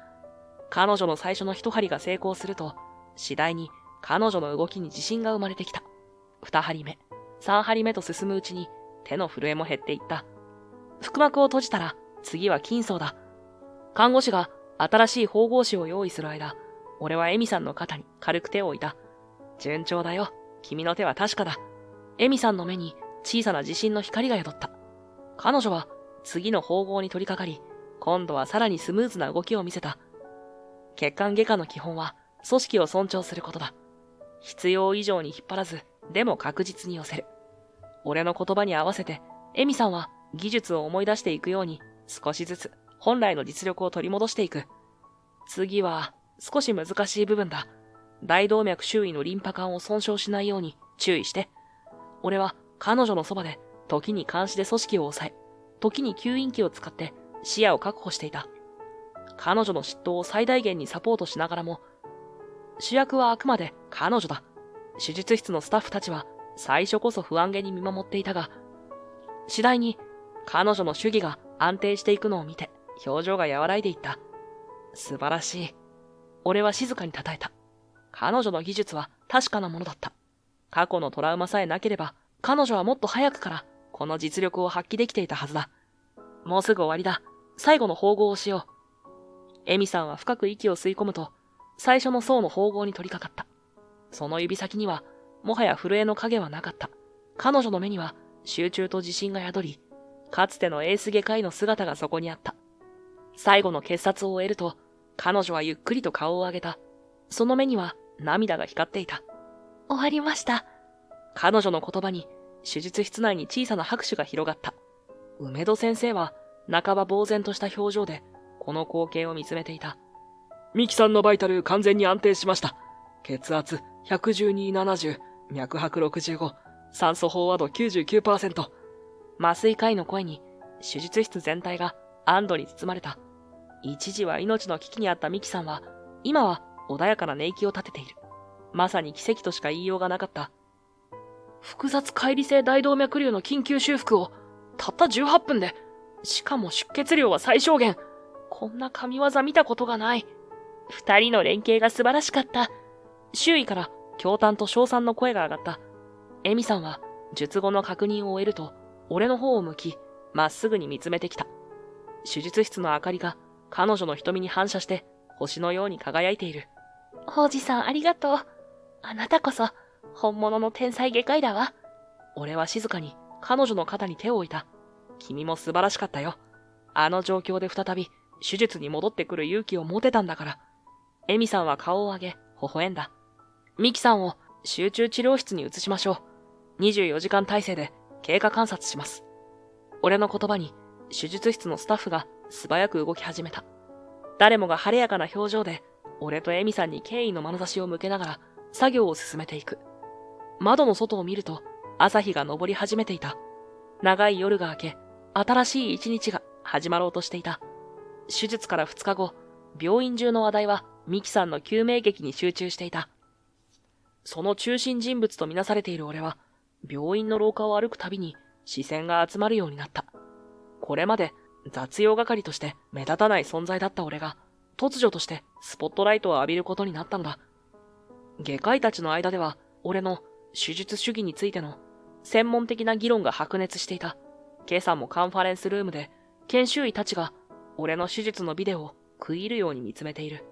彼女の最初の一針が成功すると、次第に彼女の動きに自信が生まれてきた。二針目、三針目と進むうちに手の震えも減っていった。腹膜を閉じたら次は筋層だ。看護師が新しい縫合紙を用意する間、俺はエミさんの肩に軽く手を置いた。順調だよ。君の手は確かだ。エミさんの目に小さな自信の光が宿った。彼女は次の縫合に取り掛かり、今度はさらにスムーズな動きを見せた。血管外科の基本は組織を尊重することだ。必要以上に引っ張らず、でも確実に寄せる。俺の言葉に合わせて、エミさんは技術を思い出していくように、少しずつ本来の実力を取り戻していく。次は少し難しい部分だ。大動脈周囲のリンパ管を損傷しないように注意して。俺は彼女のそばで、時に監視で組織を抑え、時に吸引器を使って視野を確保していた。彼女の嫉妬を最大限にサポートしながらも、主役はあくまで彼女だ。手術室のスタッフたちは最初こそ不安げに見守っていたが、次第に彼女の手技が安定していくのを見て表情が和らいでいった。素晴らしい。俺は静かに称えた。彼女の技術は確かなものだった。過去のトラウマさえなければ、彼女はもっと早くからこの実力を発揮できていたはずだ。もうすぐ終わりだ。最後の縫合をしよう。エミさんは深く息を吸い込むと、最初の層の縫合に取り掛かった。その指先には、もはや震えの影はなかった。彼女の目には集中と自信が宿り、かつてのエース外科医の姿がそこにあった。最後の結紮を終えると、彼女はゆっくりと顔を上げた。その目には涙が光っていた。終わりました。彼女の言葉に、手術室内に小さな拍手が広がった。梅戸先生は、半ば呆然とした表情で、この光景を見つめていた。ミキさんのバイタル完全に安定しました。血圧112/70、脈拍65、酸素飽和度 99%。麻酔科医の声に、手術室全体が安堵に包まれた。一時は命の危機にあったミキさんは、今は穏やかな寝息を立てている。まさに奇跡としか言いようがなかった。複雑解離性大動脈瘤の緊急修復を、たった18分で、しかも出血量は最小限。こんな神業見たことがない。二人の連携が素晴らしかった。周囲から驚嘆と称賛の声が上がった。エミさんは術後の確認を終えると、俺の方を向き、まっすぐに見つめてきた。手術室の明かりが彼女の瞳に反射して星のように輝いている。王子さんありがとう。あなたこそ本物の天才外科医だわ。俺は静かに彼女の肩に手を置いた。君も素晴らしかったよ。あの状況で再び手術に戻ってくる勇気を持てたんだから。エミさんは顔を上げ、微笑んだ。ミキさんを集中治療室に移しましょう。24時間体制で経過観察します。俺の言葉に手術室のスタッフが素早く動き始めた。誰もが晴れやかな表情で、俺とエミさんに敬意の眼差しを向けながら作業を進めていく。窓の外を見ると朝日が昇り始めていた。長い夜が明け、新しい一日が始まろうとしていた。手術から2日後、病院中の話題はミキさんの救命劇に集中していた。その中心人物とみなされている俺は、病院の廊下を歩くたびに視線が集まるようになった。これまで雑用係として目立たない存在だった俺が、突如としてスポットライトを浴びることになったのだ。外科医たちの間では、俺の手術主義についての専門的な議論が白熱していた。今朝もカンファレンスルームで、研修医たちが俺の手術のビデオを食い入るように見つめている。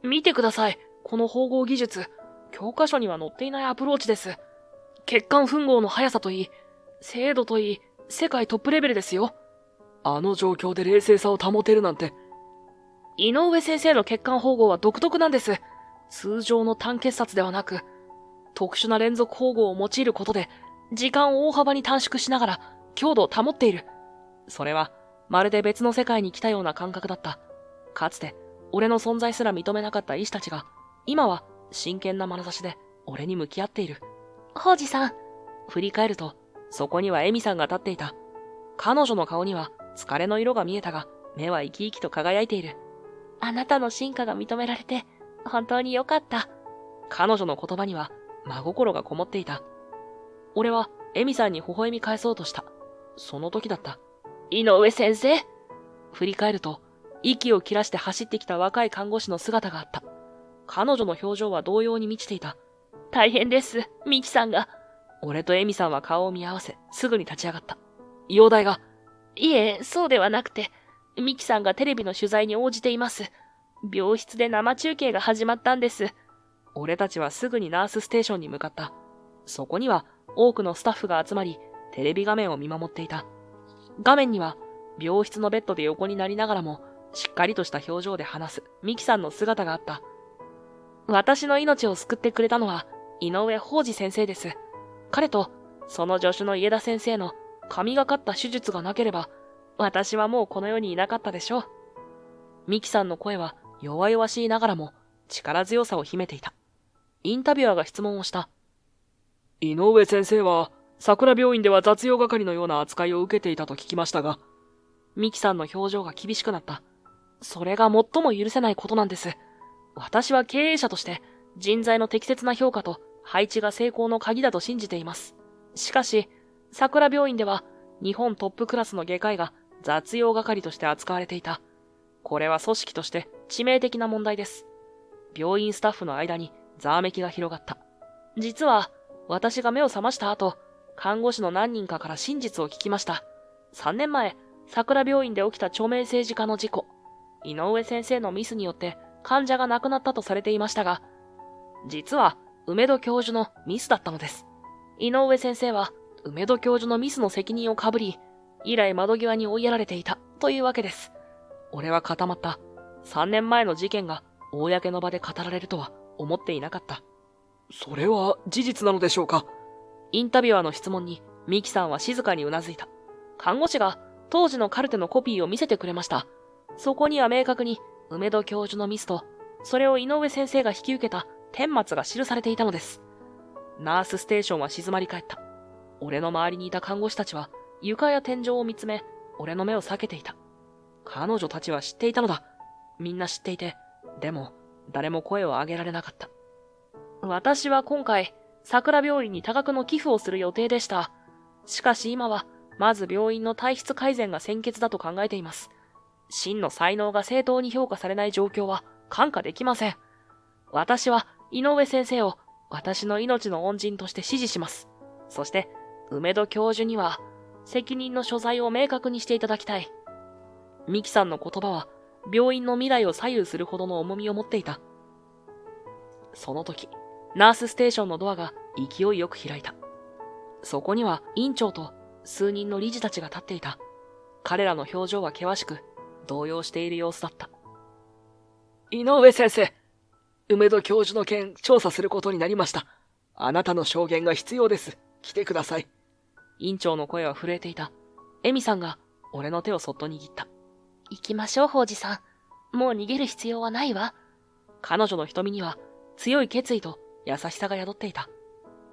見てください、この縫合技術。教科書には載っていないアプローチです。血管吻合の速さといい、精度といい、世界トップレベルですよ。あの状況で冷静さを保てるなんて。井上先生の血管縫合は独特なんです。通常の単結紮ではなく、特殊な連続縫合を用いることで、時間を大幅に短縮しながら強度を保っている。それは、まるで別の世界に来たような感覚だった。かつて、俺の存在すら認めなかった医師たちが、今は真剣な眼差しで俺に向き合っている。王子さん。振り返ると、そこにはエミさんが立っていた。彼女の顔には疲れの色が見えたが、目は生き生きと輝いている。あなたの進化が認められて、本当によかった。彼女の言葉には真心がこもっていた。俺はエミさんに微笑み返そうとした。その時だった。井上先生。振り返ると、息を切らして走ってきた若い看護師の姿があった。彼女の表情は動揺に満ちていた。大変です、ミキさんが。俺とエミさんは顔を見合わせ、すぐに立ち上がった。容体が。いえ、そうではなくて、ミキさんがテレビの取材に応じています。病室で生中継が始まったんです。俺たちはすぐにナースステーションに向かった。そこには多くのスタッフが集まり、テレビ画面を見守っていた。画面には、病室のベッドで横になりながらも、しっかりとした表情で話すミキさんの姿があった。私の命を救ってくれたのは、井上宝司先生です。彼と、その助手の家田先生の神がかった手術がなければ、私はもうこの世にいなかったでしょう。ミキさんの声は弱々しいながらも力強さを秘めていた。インタビュアーが質問をした。井上先生は、桜病院では雑用係のような扱いを受けていたと聞きましたが。ミキさんの表情が厳しくなった。それが最も許せないことなんです。私は経営者として人材の適切な評価と配置が成功の鍵だと信じています。しかし、桜病院では日本トップクラスの外科医が雑用係として扱われていた。これは組織として致命的な問題です。病院スタッフの間にざわめきが広がった。実は、私が目を覚ました後、看護師の何人かから真実を聞きました。3年前、桜病院で起きた著名政治家の事故。井上先生のミスによって患者が亡くなったとされていましたが、実は梅戸教授のミスだったのです。井上先生は梅戸教授のミスの責任をかぶり、以来窓際に追いやられていたというわけです。俺は固まった。3年前の事件が公の場で語られるとは思っていなかった。それは事実なのでしょうか？インタビュアーの質問にミキさんは静かにうなずいた。看護師が当時のカルテのコピーを見せてくれました。そこには明確に梅戸教授のミスと、それを井上先生が引き受けた顛末が記されていたのです。ナースステーションは静まり返った。俺の周りにいた看護師たちは床や天井を見つめ、俺の目を避けていた。彼女たちは知っていたのだ。みんな知っていて、でも誰も声を上げられなかった。私は今回、桜病院に多額の寄付をする予定でした。しかし今は、まず病院の体質改善が先決だと考えています。真の才能が正当に評価されない状況は看過できません。私は井上先生を私の命の恩人として支持します。そして、梅戸教授には責任の所在を明確にしていただきたい。ミキさんの言葉は病院の未来を左右するほどの重みを持っていた。その時、ナースステーションのドアが勢いよく開いた。そこには院長と数人の理事たちが立っていた。彼らの表情は険しく、動揺している様子だった。井上先生、梅戸教授の件調査することになりました。あなたの証言が必要です。来てください。院長の声は震えていた。エミさんが俺の手をそっと握った。行きましょう、宝司さん。もう逃げる必要はないわ。彼女の瞳には強い決意と優しさが宿っていた。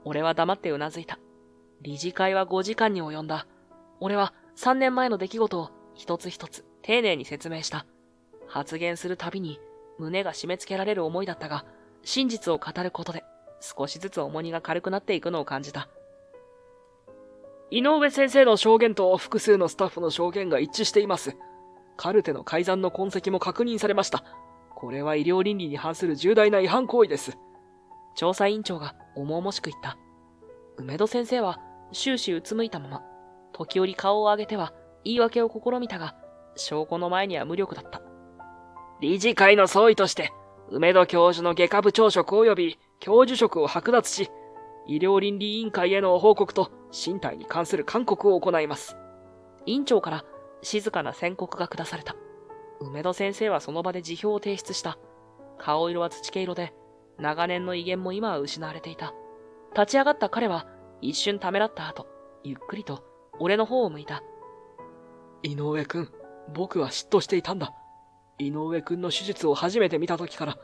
俺は黙ってうなずいた。理事会は5時間に及んだ。俺は3年前の出来事を一つ一つ丁寧に説明した。発言するたびに胸が締め付けられる思いだったが、真実を語ることで少しずつ重荷が軽くなっていくのを感じた。井上先生の証言と複数のスタッフの証言が一致しています。カルテの改ざんの痕跡も確認されました。これは医療倫理に反する重大な違反行為です。調査委員長が重々しく言った。梅戸先生は終始うつむいたまま、時折顔を上げては言い訳を試みたが、証拠の前には無力だった。理事会の総意として、梅戸教授の外科部長職及び教授職を剥奪し、医療倫理委員会への報告と身体に関する勧告を行います。委員長から静かな宣告が下された。梅戸先生はその場で辞表を提出した。顔色は土毛色で、長年の威厳も今は失われていた。立ち上がった彼は一瞬ためらった後、ゆっくりと俺の方を向いた。井上くん、僕は嫉妬していたんだ。井上くんの手術を初めて見た時から、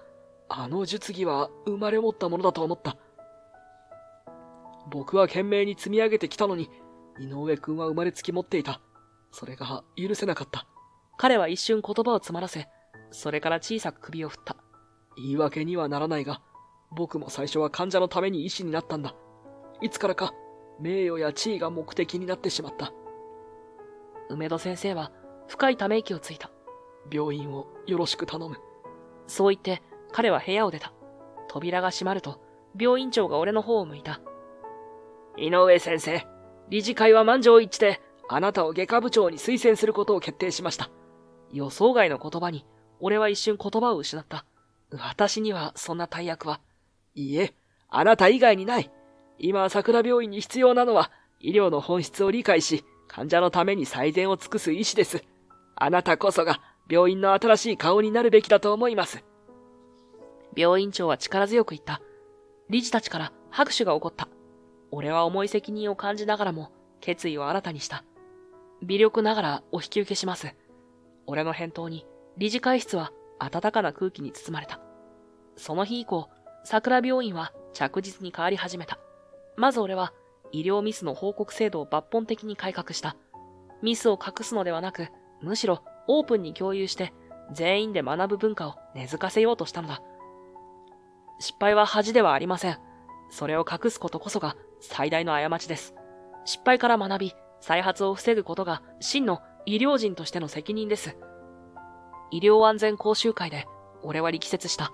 あの術技は生まれ持ったものだと思った。僕は懸命に積み上げてきたのに、井上くんは生まれつき持っていた。それが許せなかった。彼は一瞬言葉を詰まらせ、それから小さく首を振った。言い訳にはならないが、僕も最初は患者のために医師になったんだ。いつからか、名誉や地位が目的になってしまった。梅戸先生は深いため息をついた。病院をよろしく頼む。そう言って彼は部屋を出た。扉が閉まると病院長が俺の方を向いた。井上先生、理事会は満場一致であなたを外科部長に推薦することを決定しました。予想外の言葉に俺は一瞬言葉を失った。私にはそんな大役は。いいえ、あなた以外にない。今桜病院に必要なのは医療の本質を理解し、患者のために最善を尽くす医師です。あなたこそが病院の新しい顔になるべきだと思います。病院長は力強く言った。理事たちから拍手が起こった。俺は重い責任を感じながらも決意を新たにした。微力ながらお引き受けします。俺の返答に理事会室は暖かな空気に包まれた。その日以降、桜病院は着実に変わり始めた。まず俺は医療ミスの報告制度を抜本的に改革した。ミスを隠すのではなく、むしろオープンに共有して全員で学ぶ文化を根付かせようとしたのだ。失敗は恥ではありません。それを隠すことこそが最大の過ちです。失敗から学び、再発を防ぐことが真の医療人としての責任です。医療安全講習会で俺は力説した。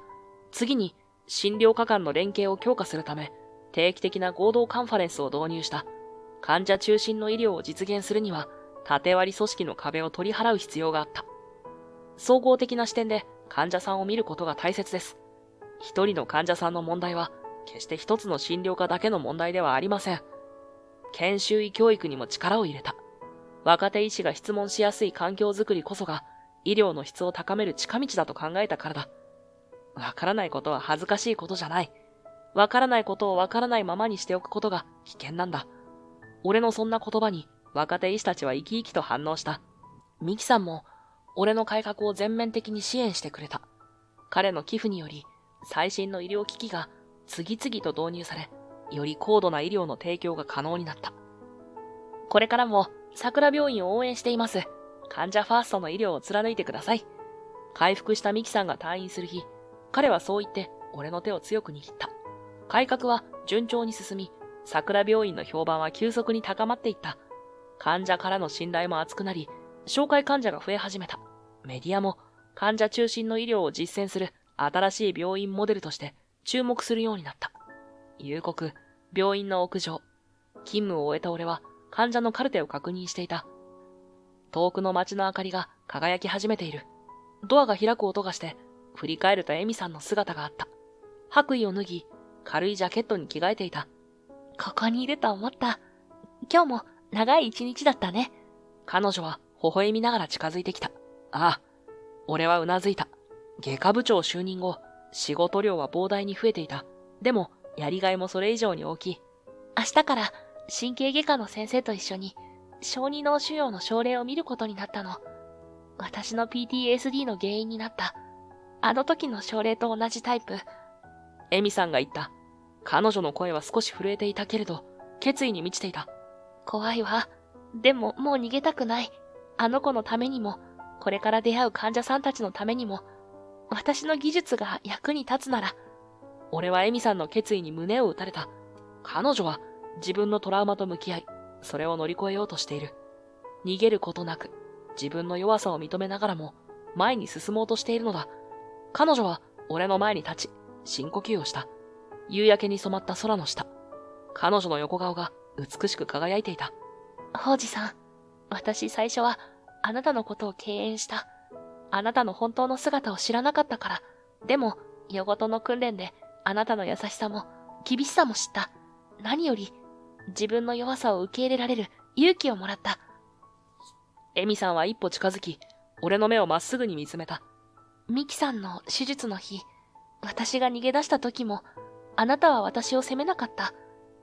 次に診療科間の連携を強化するため、定期的な合同カンファレンスを導入した。患者中心の医療を実現するには、縦割り組織の壁を取り払う必要があった。総合的な視点で患者さんを見ることが大切です。一人の患者さんの問題は、決して一つの診療科だけの問題ではありません。研修医教育にも力を入れた。若手医師が質問しやすい環境づくりこそが、医療の質を高める近道だと考えたからだ。わからないことは恥ずかしいことじゃない。わからないことをわからないままにしておくことが危険なんだ。俺のそんな言葉に若手医師たちは生き生きと反応した。ミキさんも俺の改革を全面的に支援してくれた。彼の寄付により最新の医療機器が次々と導入され、より高度な医療の提供が可能になった。これからも桜病院を応援しています。患者ファーストの医療を貫いてください。回復したミキさんが退院する日、彼はそう言って俺の手を強く握った。改革は順調に進み、桜病院の評判は急速に高まっていった。患者からの信頼も厚くなり、紹介患者が増え始めた。メディアも患者中心の医療を実践する新しい病院モデルとして注目するようになった。夕刻、病院の屋上。勤務を終えた俺は患者のカルテを確認していた。遠くの街の明かりが輝き始めている。ドアが開く音がして、振り返るとエミさんの姿があった。白衣を脱ぎ、軽いジャケットに着替えていた。ここにいると思った。今日も長い一日だったね。彼女は微笑みながら近づいてきた。ああ、俺はうなずいた。外科部長就任後、仕事量は膨大に増えていた。でも、やりがいもそれ以上に大きい。明日から神経外科の先生と一緒に小児脳腫瘍の症例を見ることになったの。私の PTSD の原因になった。あの時の症例と同じタイプ。エミさんが言った。彼女の声は少し震えていたけれど、決意に満ちていた。怖いわ。でももう逃げたくない。あの子のためにも、これから出会う患者さんたちのためにも、私の技術が役に立つなら。俺はエミさんの決意に胸を打たれた。彼女は自分のトラウマと向き合い、それを乗り越えようとしている。逃げることなく、自分の弱さを認めながらも、前に進もうとしているのだ。彼女は俺の前に立ち、深呼吸をした。夕焼けに染まった空の下。彼女の横顔が美しく輝いていた。王子さん、私最初はあなたのことを敬遠した。あなたの本当の姿を知らなかったから。でも、夜ごとの訓練であなたの優しさも厳しさも知った。何より、自分の弱さを受け入れられる勇気をもらった。エミさんは一歩近づき、俺の目をまっすぐに見つめた。ミキさんの手術の日、私が逃げ出した時も、あなたは私を責めなかった。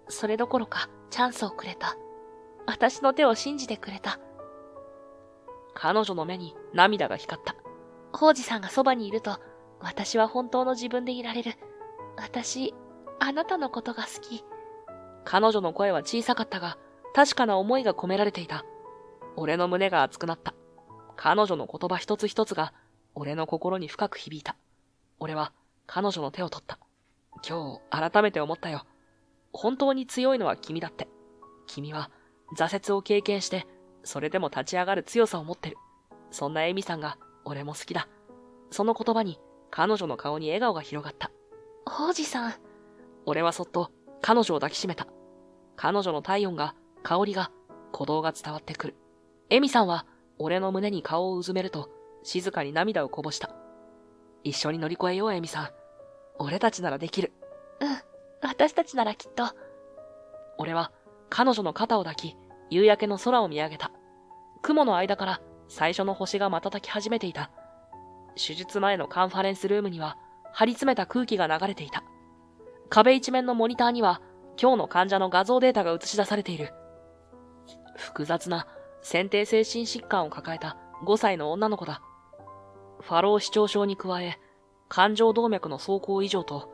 それどころかチャンスをくれた。私の手を信じてくれた。彼女の目に涙が光った。王子さんがそばにいると、私は本当の自分でいられる。私、あなたのことが好き。彼女の声は小さかったが、確かな思いが込められていた。俺の胸が熱くなった。彼女の言葉一つ一つが、俺の心に深く響いた。俺は彼女の手を取った。今日改めて思ったよ。本当に強いのは君だって。君は挫折を経験して、それでも立ち上がる強さを持ってる。そんなエミさんが俺も好きだ。その言葉に彼女の顔に笑顔が広がった。王子さん。俺はそっと彼女を抱きしめた。彼女の体温が、香りが、鼓動が伝わってくる。エミさんは俺の胸に顔をうずめると静かに涙をこぼした。一緒に乗り越えようエミさん。俺たちならできる。うん、私たちならきっと。俺は彼女の肩を抱き、夕焼けの空を見上げた。雲の間から最初の星が瞬き始めていた。手術前のカンファレンスルームには張り詰めた空気が流れていた。壁一面のモニターには今日の患者の画像データが映し出されている。複雑な先天性心疾患を抱えた5歳の女の子だ。ファロー失調症に加え、冠状動脈の走行異常と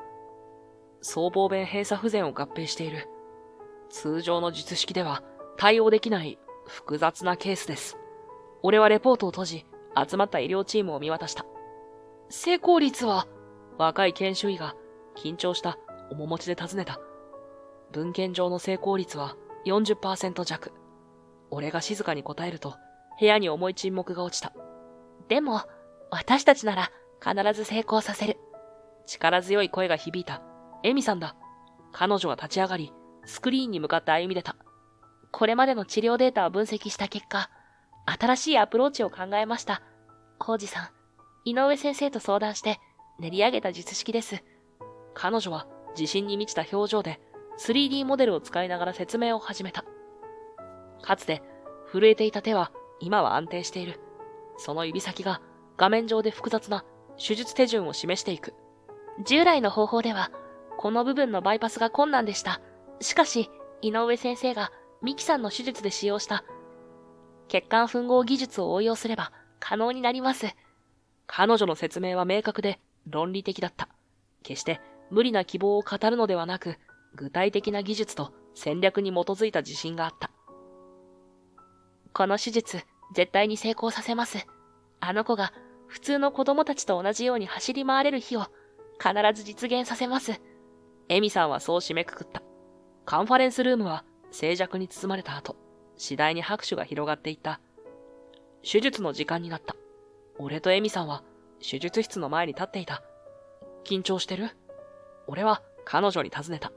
僧帽弁閉鎖不全を合併している。通常の術式では対応できない複雑なケースです。俺はレポートを閉じ、集まった医療チームを見渡した。成功率は、若い研修医が緊張した面持ちで尋ねた。文献上の成功率は 40% 弱。俺が静かに答えると、部屋に重い沈黙が落ちた。でも、私たちなら必ず成功させる。力強い声が響いた。エミさんだ。彼女は立ち上がり、スクリーンに向かって歩み出た。これまでの治療データを分析した結果、新しいアプローチを考えました。王子さん、井上先生と相談して練り上げた術式です。彼女は自信に満ちた表情で 3D モデルを使いながら説明を始めた。かつて震えていた手は今は安定している。その指先が画面上で複雑な手術手順を示していく。従来の方法では、この部分のバイパスが困難でした。しかし、井上先生がミキさんの手術で使用した血管吻合技術を応用すれば可能になります。彼女の説明は明確で論理的だった。決して無理な希望を語るのではなく、具体的な技術と戦略に基づいた自信があった。この手術、絶対に成功させます。あの子が普通の子供たちと同じように走り回れる日を必ず実現させます。エミさんはそう締めくくった。カンファレンスルームは静寂に包まれた後、次第に拍手が広がっていった。手術の時間になった。俺とエミさんは手術室の前に立っていた。緊張してる？俺は彼女に尋ねた。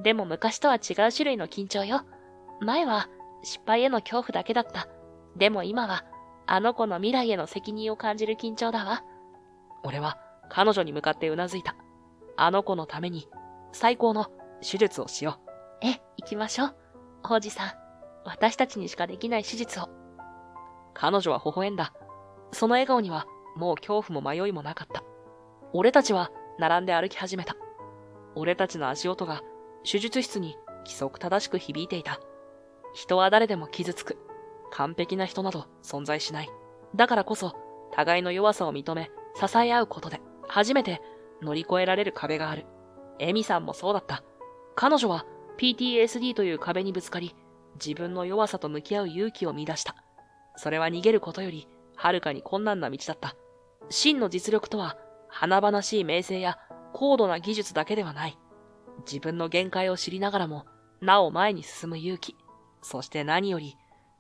でも昔とは違う種類の緊張よ。前は失敗への恐怖だけだった。でも今はあの子の未来への責任を感じる緊張だわ。俺は彼女に向かってうなずいた。あの子のために最高の手術をしよう。行きましょう。王子さん、私たちにしかできない手術を。彼女は微笑んだ。その笑顔にはもう恐怖も迷いもなかった。俺たちは並んで歩き始めた。俺たちの足音が手術室に規則正しく響いていた。人は誰でも傷つく。完璧な人など存在しない。だからこそ、互いの弱さを認め、支え合うことで、初めて乗り越えられる壁がある。エミさんもそうだった。彼女は PTSD という壁にぶつかり、自分の弱さと向き合う勇気を見出した。それは逃げることより、はるかに困難な道だった。真の実力とは、華々しい名声や高度な技術だけではない。自分の限界を知りながらも、なお前に進む勇気。そして何より、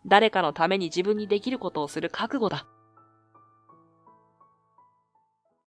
誰かのために自分にできることをする覚悟だ。